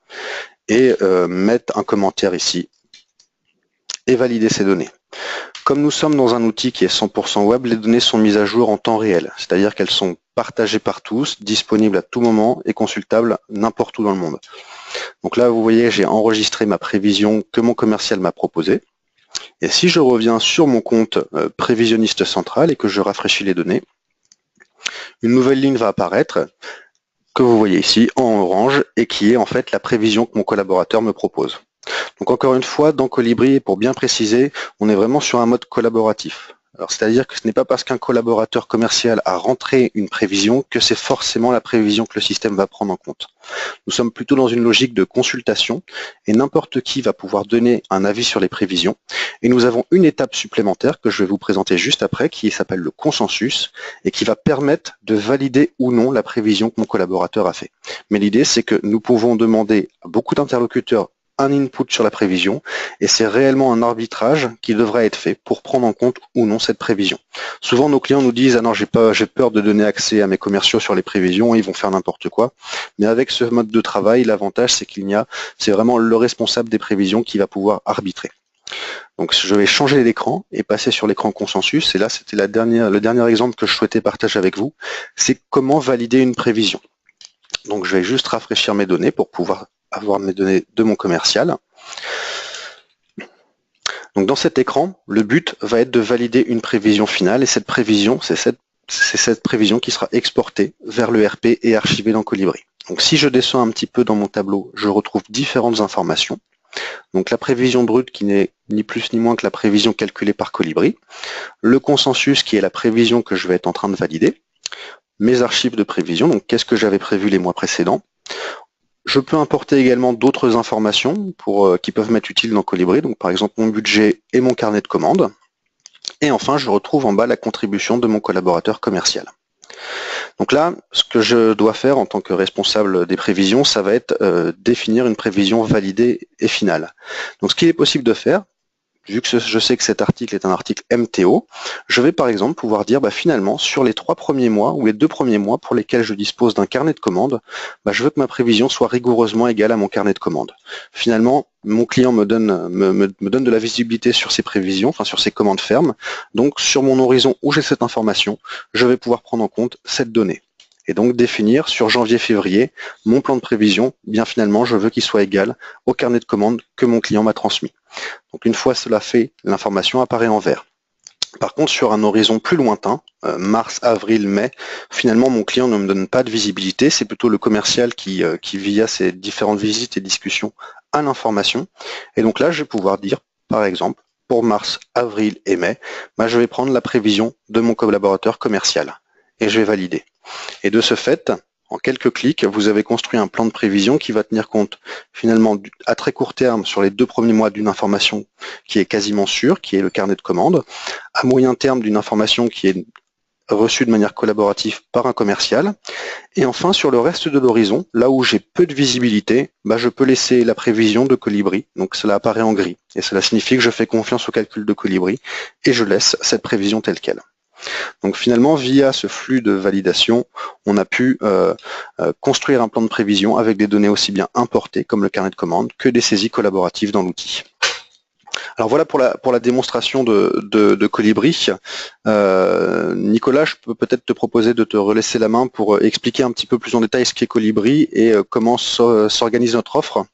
et mettre un commentaire ici et valider ces données. Comme nous sommes dans un outil qui est 100% web, les données sont mises à jour en temps réel, c'est-à-dire qu'elles sont partagées par tous, disponibles à tout moment et consultables n'importe où dans le monde. Donc là, vous voyez, j'ai enregistré ma prévision que mon commercial m'a proposée. Et si je reviens sur mon compte prévisionniste central et que je rafraîchis les données, une nouvelle ligne va apparaître, que vous voyez ici en orange, et qui est en fait la prévision que mon collaborateur me propose. Donc encore une fois, dans Colibri, pour bien préciser, on est vraiment sur un mode collaboratif. Alors c'est-à-dire que ce n'est pas parce qu'un collaborateur commercial a rentré une prévision que c'est forcément la prévision que le système va prendre en compte. Nous sommes plutôt dans une logique de consultation et n'importe qui va pouvoir donner un avis sur les prévisions. Et nous avons une étape supplémentaire que je vais vous présenter juste après qui s'appelle le consensus et qui va permettre de valider ou non la prévision que mon collaborateur a fait. Mais l'idée, c'est que nous pouvons demander à beaucoup d'interlocuteurs un input sur la prévision et c'est réellement un arbitrage qui devrait être fait pour prendre en compte ou non cette prévision. Souvent nos clients nous disent ah non j'ai peur de donner accès à mes commerciaux sur les prévisions, ils vont faire n'importe quoi. Mais avec ce mode de travail, l'avantage c'est vraiment le responsable des prévisions qui va pouvoir arbitrer. Donc je vais changer l'écran et passer sur l'écran consensus et là c'était le dernier exemple que je souhaitais partager avec vous, c'est comment valider une prévision. Donc je vais juste rafraîchir mes données pour pouvoir avoir mes données de mon commercial. Donc dans cet écran, le but va être de valider une prévision finale et cette prévision, c'est cette prévision qui sera exportée vers l'ERP et archivée dans Colibri. Donc si je descends un petit peu dans mon tableau, je retrouve différentes informations. Donc la prévision brute qui n'est ni plus ni moins que la prévision calculée par Colibri, le consensus qui est la prévision que je vais être en train de valider, mes archives de prévision, donc qu'est-ce que j'avais prévu les mois précédents. Je peux importer également d'autres informations qui peuvent m'être utiles dans Colibri, donc par exemple mon budget et mon carnet de commandes. Et enfin, je retrouve en bas la contribution de mon collaborateur commercial. Donc là, ce que je dois faire en tant que responsable des prévisions, ça va être définir une prévision validée et finale. Donc ce qu'il est possible de faire, vu que je sais que cet article est un article MTO, je vais par exemple pouvoir dire finalement sur les 3 premiers mois ou les 2 premiers mois pour lesquels je dispose d'un carnet de commandes, je veux que ma prévision soit rigoureusement égale à mon carnet de commandes. Finalement, mon client me donne de la visibilité sur ses prévisions, enfin sur ses commandes fermes, donc sur mon horizon où j'ai cette information, je vais pouvoir prendre en compte cette donnée. Et donc définir sur janvier-février mon plan de prévision, bien finalement je veux qu'il soit égal au carnet de commandes que mon client m'a transmis. Donc une fois cela fait, l'information apparaît en vert. Par contre, sur un horizon plus lointain, mars, avril, mai, finalement mon client ne me donne pas de visibilité, c'est plutôt le commercial qui via ses différentes visites et discussions a l'information. Et donc là, je vais pouvoir dire, par exemple, pour mars, avril et mai, je vais prendre la prévision de mon collaborateur commercial et je vais valider. Et de ce fait, en quelques clics, vous avez construit un plan de prévision qui va tenir compte finalement à très court terme sur les 2 premiers mois d'une information qui est quasiment sûre, qui est le carnet de commandes, à moyen terme d'une information qui est reçue de manière collaborative par un commercial, et enfin sur le reste de l'horizon, là où j'ai peu de visibilité, je peux laisser la prévision de Colibri, donc cela apparaît en gris, et cela signifie que je fais confiance au calcul de Colibri, et je laisse cette prévision telle qu'elle. Donc finalement, via ce flux de validation, on a pu construire un plan de prévision avec des données aussi bien importées, comme le carnet de commandes, que des saisies collaboratives dans l'outil. Alors voilà pour la démonstration de Colibri. Nicolas, je peux peut-être te proposer de te relaisser la main pour expliquer un petit peu plus en détail ce qu'est Colibri et comment s'organise notre offre.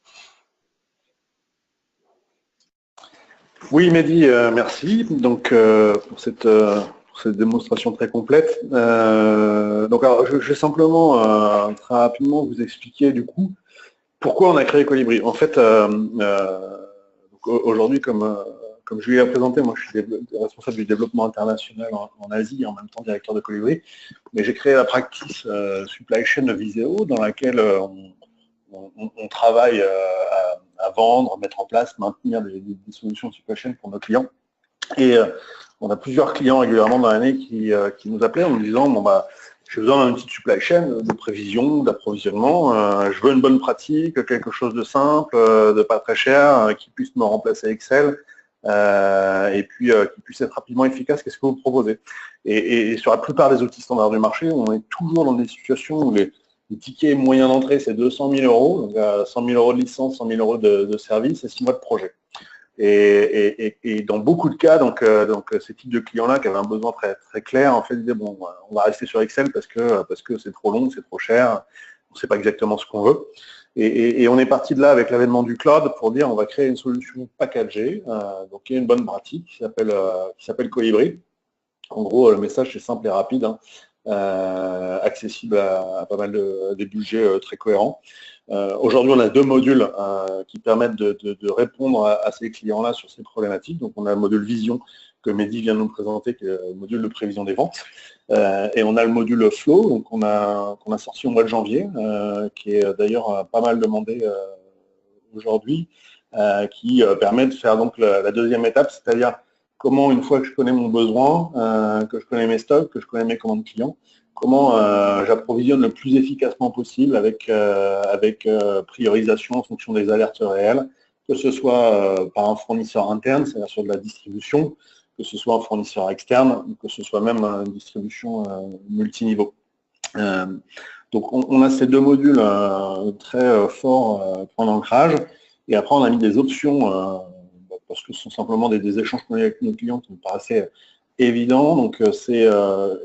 Oui, Mehdi, merci. Donc pour cette démonstration très complète. Donc alors, je vais simplement très rapidement vous expliquer du coup pourquoi on a créé Colibri. En fait, aujourd'hui, comme je lui ai présenté, moi je suis responsable du développement international en Asie et en même temps directeur de Colibri, mais j'ai créé la practice Supply Chain de Viséo dans laquelle on travaille à vendre, mettre en place, maintenir des solutions de supply chain pour nos clients. Et on a plusieurs clients régulièrement dans l'année qui nous appelaient en nous disant j'ai besoin d'une petite supply chain de prévision, d'approvisionnement, je veux une bonne pratique, quelque chose de simple, de pas très cher, qui puisse me remplacer Excel et puis qui puisse être rapidement efficace. Qu'est-ce que vous proposez? Et sur la plupart des outils standards du marché, on est toujours dans des situations où les tickets moyens d'entrée c'est 200 000 €, donc 100 000 € de licence, 100 000 € de service et 6 mois de projet. Et dans beaucoup de cas, donc ces types de clients-là qui avaient un besoin très, très clair, en fait, disaient bon, on va rester sur Excel parce que c'est trop long, c'est trop cher, on ne sait pas exactement ce qu'on veut. Et on est parti de là avec l'avènement du cloud pour dire on va créer une solution packagée, donc il y a une bonne pratique qui s'appelle Colibri. En gros, le message c'est simple et rapide. accessible à pas mal des budgets très cohérents. Aujourd'hui, on a 2 modules qui permettent de répondre à ces clients-là sur ces problématiques. Donc, on a le module Vision que Mehdi vient de nous présenter, qui est le module de prévision des ventes. Et on a le module Flow, donc qu'on a sorti au mois de janvier, qui est d'ailleurs pas mal demandé aujourd'hui, qui permet de faire donc la deuxième étape, c'est-à-dire comment, une fois que je connais mon besoin, que je connais mes stocks, que je connais mes commandes clients, comment j'approvisionne le plus efficacement possible avec priorisation en fonction des alertes réelles, que ce soit par un fournisseur interne, c'est-à-dire sur de la distribution, que ce soit un fournisseur externe, que ce soit même une distribution multiniveau. Donc on a ces 2 modules très forts pour l'ancrage, et après on a mis des options, parce que ce sont simplement des échanges qu'on a avec nos clients qui nous paraissaient évidents. Donc c'est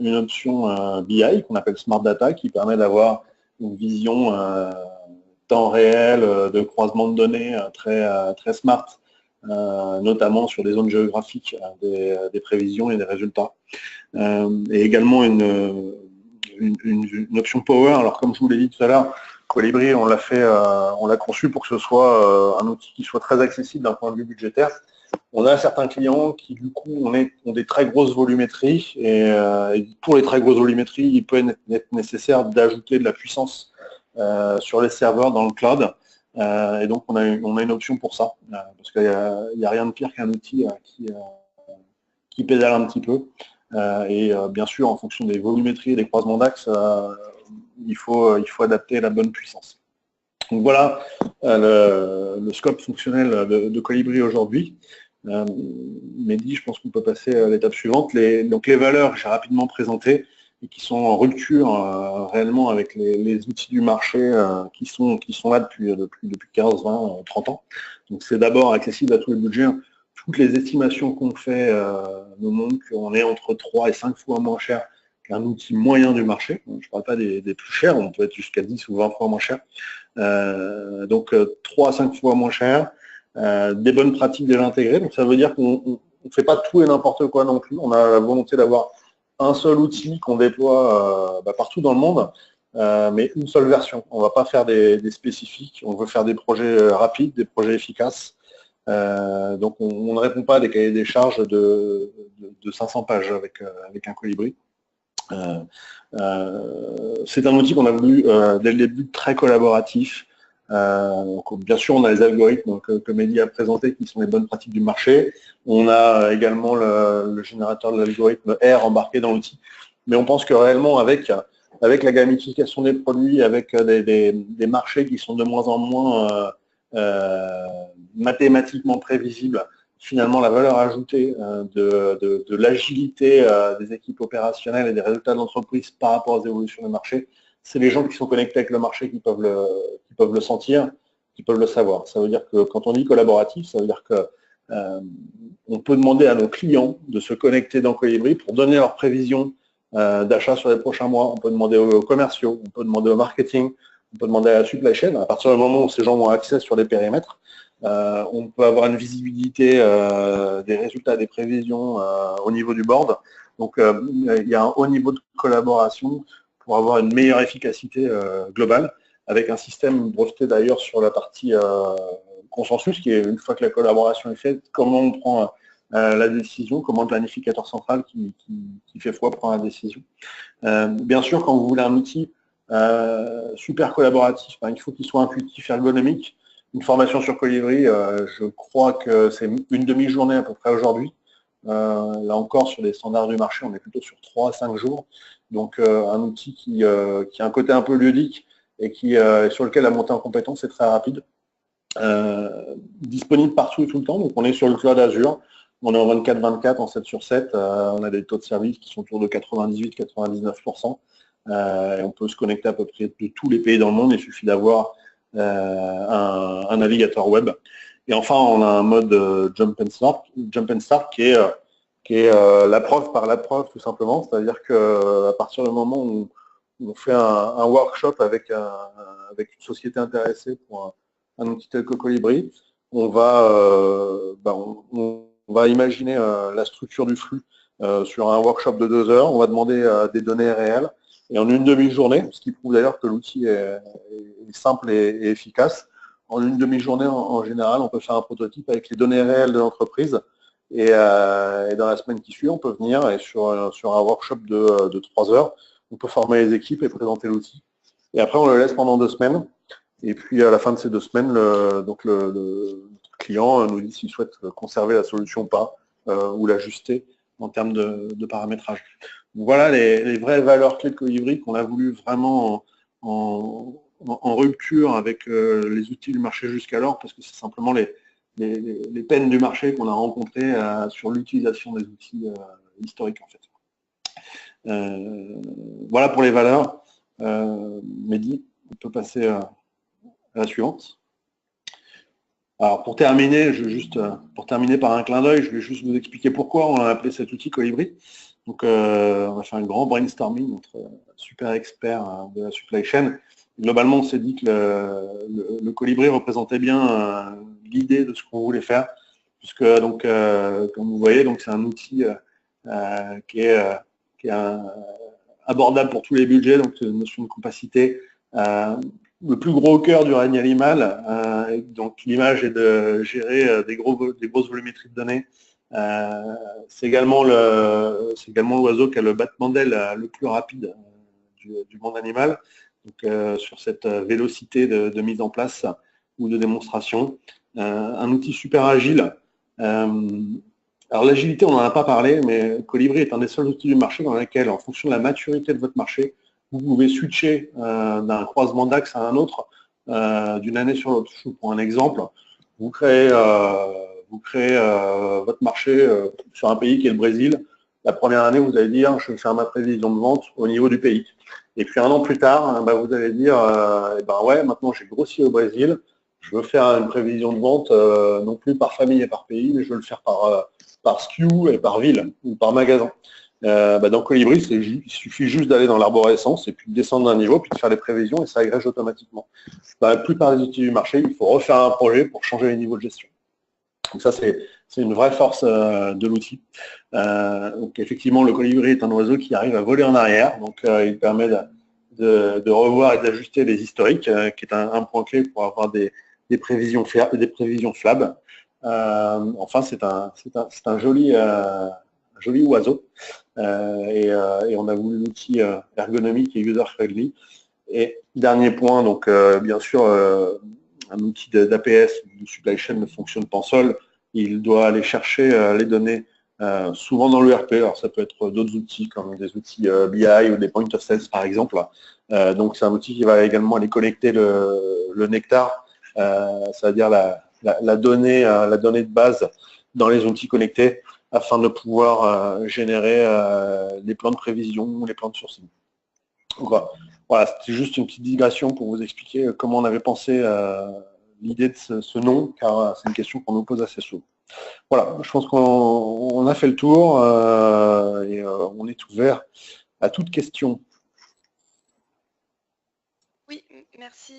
une option BI qu'on appelle Smart Data, qui permet d'avoir une vision temps réel de croisement de données très smart, notamment sur des zones géographiques, des prévisions et des résultats. Et également une option Power. Alors comme je vous l'ai dit tout à l'heure, Colibri, on l'a conçu pour que ce soit un outil qui soit très accessible d'un point de vue budgétaire. On a certains clients qui du coup ont des très grosses volumétries, et pour les très grosses volumétries, il peut être nécessaire d'ajouter de la puissance sur les serveurs dans le cloud. Et donc on a une option pour ça, parce qu'il n'y a rien de pire qu'un outil qui pédale un petit peu. Et bien sûr, en fonction des volumétries et des croisements d'axes, il faut adapter la bonne puissance. Donc voilà le scope fonctionnel de Colibri aujourd'hui. Mehdi, je pense qu'on peut passer à l'étape suivante. Donc les valeurs que j'ai rapidement présentées et qui sont en rupture réellement avec les outils du marché qui sont là depuis 15, 20, 30 ans. Donc c'est d'abord accessible à tous les budgets. Toutes les estimations qu'on fait nous montrent qu'on est entre 3 et 5 fois moins cher qu'un outil moyen du marché. Je ne parle pas des plus chers, on peut être jusqu'à 10 ou 20 fois moins cher. Donc 3 à 5 fois moins cher, des bonnes pratiques déjà intégrées. Donc ça veut dire qu'on ne fait pas tout et n'importe quoi non plus. On a la volonté d'avoir un seul outil qu'on déploie partout dans le monde, mais une seule version. On ne va pas faire des spécifiques, on veut faire des projets rapides, des projets efficaces. Donc on ne répond pas à des cahiers des charges de 500 pages avec un Colibri. C'est un outil qu'on a voulu dès le début très collaboratif. Donc, bien sûr, on a les algorithmes que Mehdi a présentés qui sont les bonnes pratiques du marché. On a également le générateur de l'algorithme R embarqué dans l'outil. Mais on pense que réellement, avec la gamification des produits, avec des marchés qui sont de moins en moins mathématiquement prévisibles, finalement, la valeur ajoutée de l'agilité des équipes opérationnelles et des résultats de l'entreprise par rapport aux évolutions du marché, c'est les gens qui sont connectés avec le marché qui peuvent le sentir, qui peuvent le savoir. Ça veut dire que quand on dit collaboratif, ça veut dire que on peut demander à nos clients de se connecter dans Colibri pour donner leurs prévisions d'achat sur les prochains mois. On peut demander aux commerciaux, on peut demander au marketing, on peut demander à la supply chain. À partir du moment où ces gens ont accès sur les périmètres, on peut avoir une visibilité des résultats, des prévisions au niveau du board. Donc il y a un haut niveau de collaboration pour avoir une meilleure efficacité globale, avec un système breveté d'ailleurs sur la partie consensus, qui est une fois que la collaboration est faite, comment on prend la décision, comment le planificateur central qui fait foi prend la décision. Bien sûr, quand vous voulez un outil super collaboratif, il faut qu'il soit intuitif, ergonomique. Une formation sur Colibri, je crois que c'est une demi-journée à peu près aujourd'hui. Là encore, sur les standards du marché, on est plutôt sur 3 à 5 jours. Donc un outil qui a un côté un peu ludique et sur lequel la montée en compétence est très rapide. Disponible partout et tout le temps. Donc on est sur le cloud Azure. On est en 24/24, en 7 sur 7. On a des taux de service qui sont autour de 98-99%. Et on peut se connecter à peu près de tous les pays dans le monde. Il suffit d'avoir un navigateur web. Et enfin, on a un mode Jump and Start qui est la preuve par la preuve, tout simplement. C'est-à-dire qu'à partir du moment où on fait un workshop avec une société intéressée pour un outil tel que Colibri, on va imaginer la structure du flux sur un workshop de 2 heures. On va demander des données réelles. Et en une demi-journée, ce qui prouve d'ailleurs que l'outil est simple et efficace, en une demi-journée, en général, on peut faire un prototype avec les données réelles de l'entreprise. Et dans la semaine qui suit, on peut venir et sur un workshop de 3 heures, on peut former les équipes et présenter l'outil. Et après, on le laisse pendant 2 semaines. Et puis, à la fin de ces 2 semaines, le client nous dit s'il souhaite conserver la solution ou pas, ou l'ajuster en termes de paramétrage. Donc, voilà les vraies valeurs clés de Colibri qu'on a voulu vraiment en rupture avec les outils du marché jusqu'alors, parce que c'est simplement les peines du marché qu'on a rencontrées sur l'utilisation des outils historiques, en fait. Voilà pour les valeurs. Mehdi, on peut passer à la suivante. Alors pour terminer, pour terminer par un clin d'œil, je vais juste vous expliquer pourquoi on a appelé cet outil Colibri. Donc on va faire un grand brainstorming entre super experts de la supply chain. Globalement, on s'est dit que le Colibri représentait bien l'idée de ce qu'on voulait faire, puisque donc comme vous voyez, donc c'est un outil qui est abordable pour tous les budgets, donc une notion de compacité. Le plus gros cœur du règne animal, donc l'image est de gérer des grosses volumétries de données. C'est également l'oiseau qui a le battement d'aile le plus rapide du monde animal, donc sur cette vélocité de mise en place ou de démonstration. Un outil super agile. Alors l'agilité, on n'en a pas parlé, mais Colibri est un des seuls outils du marché dans lequel, en fonction de la maturité de votre marché, vous pouvez switcher d'un croisement d'axe à un autre d'une année sur l'autre. Je vous prends un exemple. Vous créez votre marché sur un pays qui est le Brésil. La première année, vous allez dire, je vais faire ma prévision de vente au niveau du pays. Et puis un an plus tard, vous allez dire, ouais, maintenant j'ai grossi au Brésil, je veux faire une prévision de vente non plus par famille et par pays, mais je veux le faire par SKU et par ville ou par magasin. Dans Colibri, il suffit juste d'aller dans l'arborescence et puis de descendre d'un niveau, puis de faire les prévisions et ça agrège automatiquement. Dans la plupart des outils du marché, il faut refaire un projet pour changer les niveaux de gestion. Donc ça, c'est une vraie force de l'outil. Donc effectivement, le Colibri est un oiseau qui arrive à voler en arrière, donc il permet de revoir et d'ajuster les historiques, qui est un point clé pour avoir des prévisions fiables. Enfin, c'est un joli oiseau. Et on a voulu l'outil ergonomique et user-friendly. Et dernier point, donc bien sûr, un outil d'APS, de supply chain, ne fonctionne pas seul. Il doit aller chercher les données souvent dans l'ERP. Alors ça peut être d'autres outils comme des outils BI ou des point of sales par exemple. Donc c'est un outil qui va également aller connecter le Nectar, c'est-à-dire la donnée de base dans les outils connectés afin de pouvoir générer les plans de prévision, les plans de sourcing. Donc, voilà, c'était juste une petite digression pour vous expliquer comment on avait pensé l'idée de ce nom, car c'est une question qu'on nous pose assez souvent. Voilà, je pense qu'on a fait le tour et on est ouvert à toute question. Oui, merci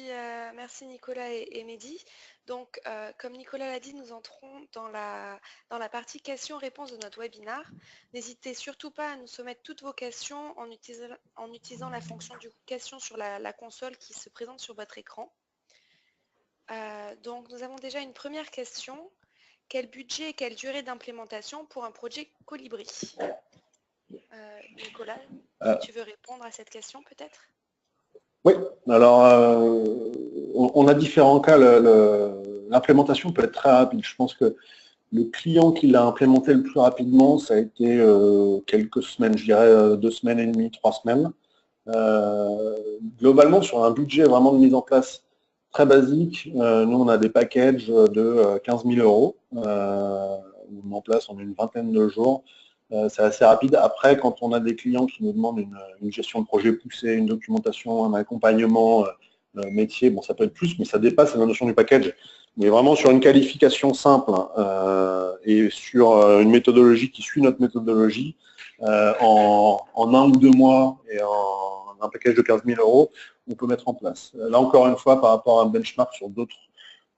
Nicolas et Mehdi. Donc, comme Nicolas l'a dit, nous entrons dans la partie questions-réponses de notre webinaire. N'hésitez surtout pas à nous soumettre toutes vos questions en utilisant la fonction du question sur la console qui se présente sur votre écran. Donc, nous avons déjà une première question. Quel budget et quelle durée d'implémentation pour un projet Colibri? Nicolas, tu veux répondre à cette question peut-être? Oui, alors on a différents cas. L'implémentation peut être très rapide. Je pense que le client qui l'a implémenté le plus rapidement, ça a été quelques semaines, je dirais 2 semaines et demie, 3 semaines. Globalement, sur un budget vraiment de mise en place très basique, nous on a des packages de 15 000 €, on met en place en une vingtaine de jours. C'est assez rapide. Après, quand on a des clients qui nous demandent une gestion de projet poussée, une documentation, un accompagnement métier, bon, ça peut être plus, mais ça dépasse la notion du package. Mais vraiment sur une qualification simple et sur une méthodologie qui suit notre méthodologie, en 1 ou 2 mois et en un package de 15 000 €, on peut mettre en place. Là, encore une fois, par rapport à un benchmark sur d'autres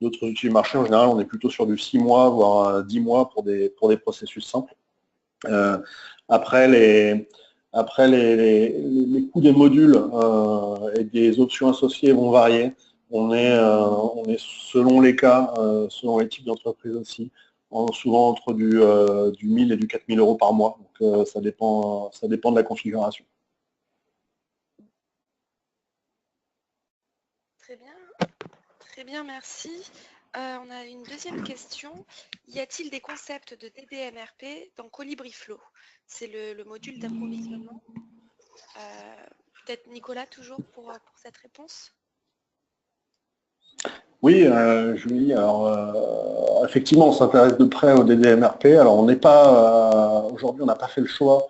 outils du marché, en général, on est plutôt sur du 6 mois, voire 10 mois pour des processus simples. Après, les coûts des modules et des options associées vont varier. On est selon les cas, selon les types d'entreprises aussi, souvent entre du 1000 et du 4000 euros par mois. Donc ça dépend de la configuration. Très bien, merci. On a une deuxième question. Y a-t-il des concepts de DDMRP dans Colibri Flow? C'est le module d'approvisionnement. Peut-être Nicolas, toujours pour cette réponse? Oui, Julie, alors effectivement, on s'intéresse de près au DDMRP. Alors on n'est pas, aujourd'hui, on n'a pas fait le choix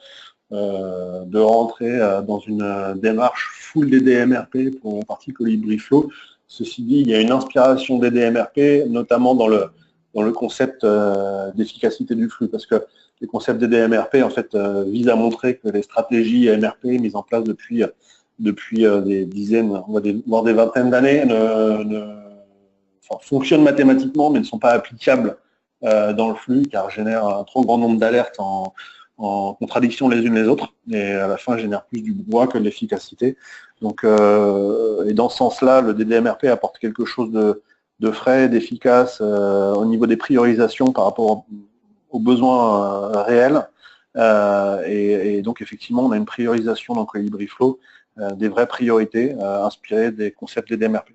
de rentrer dans une démarche full DDMRP pour la partie Colibri Flow. Ceci dit, il y a une inspiration DDMRP, notamment dans le concept d'efficacité du flux, parce que les concepts DDMRP en fait visent à montrer que les stratégies MRP mises en place depuis des dizaines, voire des vingtaines d'années fonctionnent mathématiquement, mais ne sont pas applicables dans le flux, car génèrent un trop grand nombre d'alertes en contradiction les unes les autres, et à la fin génère plus du brouhaha que de l'efficacité. Donc, et dans ce sens-là, le DDMRP apporte quelque chose de frais, d'efficace au niveau des priorisations par rapport aux besoins réels. Et donc effectivement, on a une priorisation dans Colibri Flow, des vraies priorités inspirées des concepts DDMRP.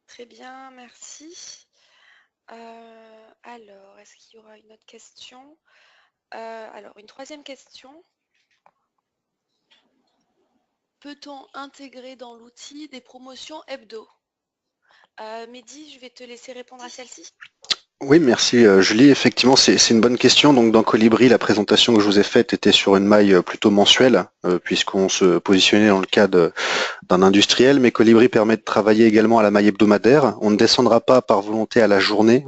Très bien, merci. Alors, est-ce qu'il y aura une autre question? Alors, une troisième question. Peut-on intégrer dans l'outil des promotions hebdo? Mehdi, je vais te laisser répondre à celle-ci. Oui, merci Julie. Effectivement, c'est une bonne question. Donc dans Colibri, la présentation que je vous ai faite était sur une maille plutôt mensuelle, puisqu'on se positionnait dans le cadre d'un industriel, mais Colibri permet de travailler également à la maille hebdomadaire. On ne descendra pas par volonté à la journée.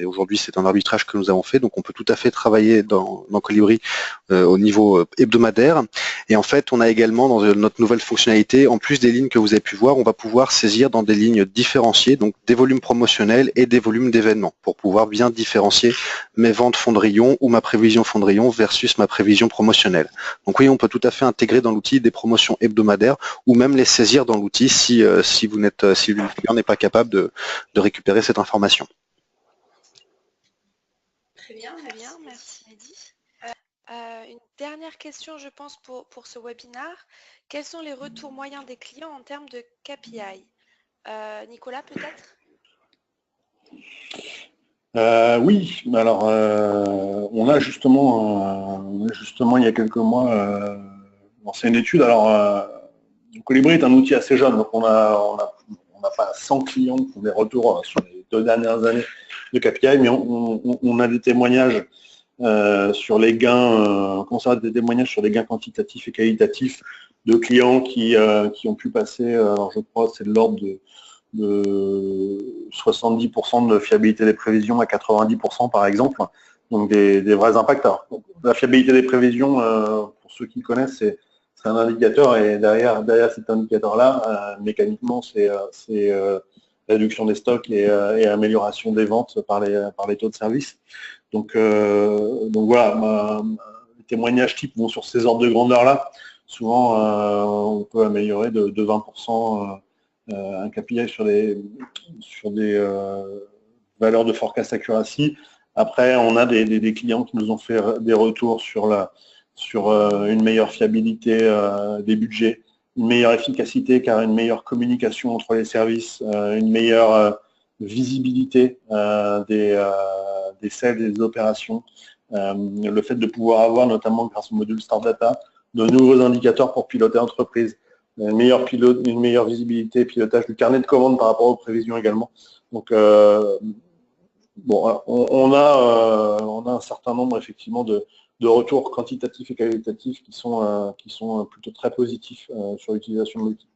Aujourd'hui, c'est un arbitrage que nous avons fait, donc on peut tout à fait travailler dans Colibri au niveau hebdomadaire. Et en fait, on a également dans notre nouvelle fonctionnalité, en plus des lignes que vous avez pu voir, on va pouvoir saisir dans des lignes différenciées, donc des volumes promotionnels et des volumes d'événements, pour pouvoir bien différencier mes ventes Fondrion ou ma prévision Fondrion versus ma prévision promotionnelle. Donc oui, on peut tout à fait intégrer dans l'outil des promotions hebdomadaires ou même les saisir dans l'outil si le client n'est pas capable de récupérer cette information. Très bien, merci Mehdi. Une dernière question, je pense, pour ce webinaire. Quels sont les retours moyens des clients en termes de KPI? Nicolas, peut-être? Oui, alors on a justement il y a quelques mois lancé une étude. Alors Colibri est un outil assez jeune, donc on n'a pas 100 clients qui ont des retours sur les 2 dernières années de KPI, mais on a des témoignages sur les gains, des témoignages sur les gains quantitatifs et qualitatifs de clients qui ont pu passer, alors je crois c'est de l'ordre de 70% de fiabilité des prévisions à 90% par exemple, donc des vrais impacts. Alors, la fiabilité des prévisions, pour ceux qui connaissent, c'est un indicateur, et derrière cet indicateur-là, mécaniquement, c'est réduction des stocks et amélioration des ventes par les taux de service. Donc voilà, les témoignages types vont sur ces ordres de grandeur-là. Souvent, on peut améliorer de 20% un KPI sur des valeurs de forecast accuracy. Après, on a des clients qui nous ont fait des retours sur une meilleure fiabilité des budgets, une meilleure efficacité car une meilleure communication entre les services, une meilleure visibilité des sales et des opérations, le fait de pouvoir avoir, notamment grâce au module Start Data, de nouveaux indicateurs pour piloter l'entreprise, une meilleure visibilité, pilotage du carnet de commandes par rapport aux prévisions également. Donc, bon, on a un certain nombre effectivement de retours quantitatifs et qualitatifs qui sont plutôt très positifs sur l'utilisation de l'outil.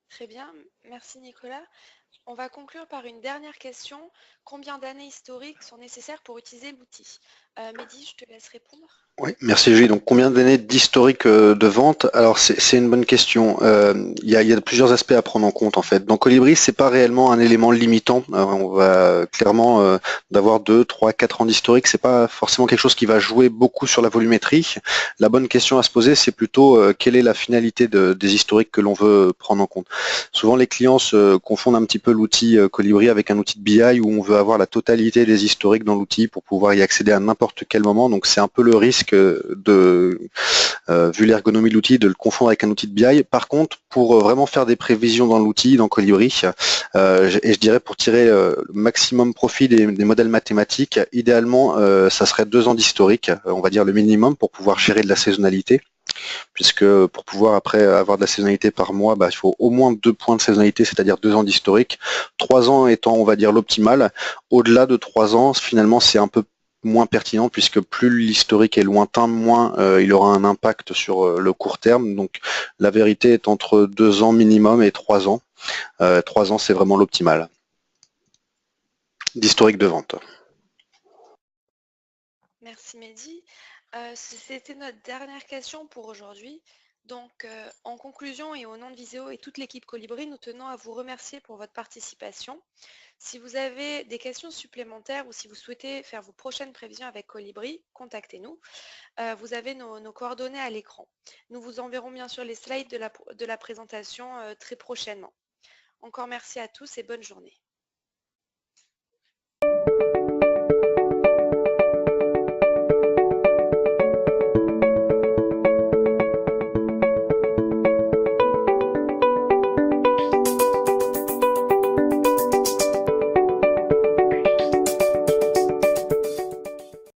Très bien, merci Nicolas. On va conclure par une dernière question. Combien d'années historiques sont nécessaires pour utiliser l'outil? Mehdi, je te laisse répondre. Oui, merci Julie. Donc, combien d'années d'historique de vente? Alors, c'est une bonne question. Il y a plusieurs aspects à prendre en compte en fait. Dans Colibri, c'est pas réellement un élément limitant. On va clairement d'avoir 2, 3, 4 ans d'historique. C'est pas forcément quelque chose qui va jouer beaucoup sur la volumétrie. La bonne question à se poser, c'est plutôt quelle est la finalité des historiques que l'on veut prendre en compte. Souvent, les clients se confondent un petit peu l'outil Colibri avec un outil de BI où on veut avoir la totalité des historiques dans l'outil pour pouvoir y accéder à n'importe quel moment. Donc, c'est un peu le risque vu l'ergonomie de l'outil, de le confondre avec un outil de BI. Par contre, pour vraiment faire des prévisions dans l'outil, dans Colibri, et je dirais pour tirer le maximum profit des modèles mathématiques, idéalement, ça serait 2 ans d'historique, on va dire le minimum, pour pouvoir gérer de la saisonnalité. Puisque pour pouvoir après avoir de la saisonnalité par mois, il faut au moins 2 points de saisonnalité, c'est-à-dire 2 ans d'historique. 3 ans étant, on va dire, l'optimal. Au-delà de 3 ans, finalement, c'est un peu moins pertinent puisque plus l'historique est lointain, moins il aura un impact sur le court terme. Donc la vérité est entre 2 ans minimum et 3 ans. 3 ans, c'est vraiment l'optimal d'historique de vente. Merci Mehdi. C'était notre dernière question pour aujourd'hui. Donc, en conclusion et au nom de Viséo et toute l'équipe Colibri, nous tenons à vous remercier pour votre participation. Si vous avez des questions supplémentaires ou si vous souhaitez faire vos prochaines prévisions avec Colibri, contactez-nous. Vous avez nos coordonnées à l'écran. Nous vous enverrons bien sûr les slides de la présentation très prochainement. Encore merci à tous et bonne journée.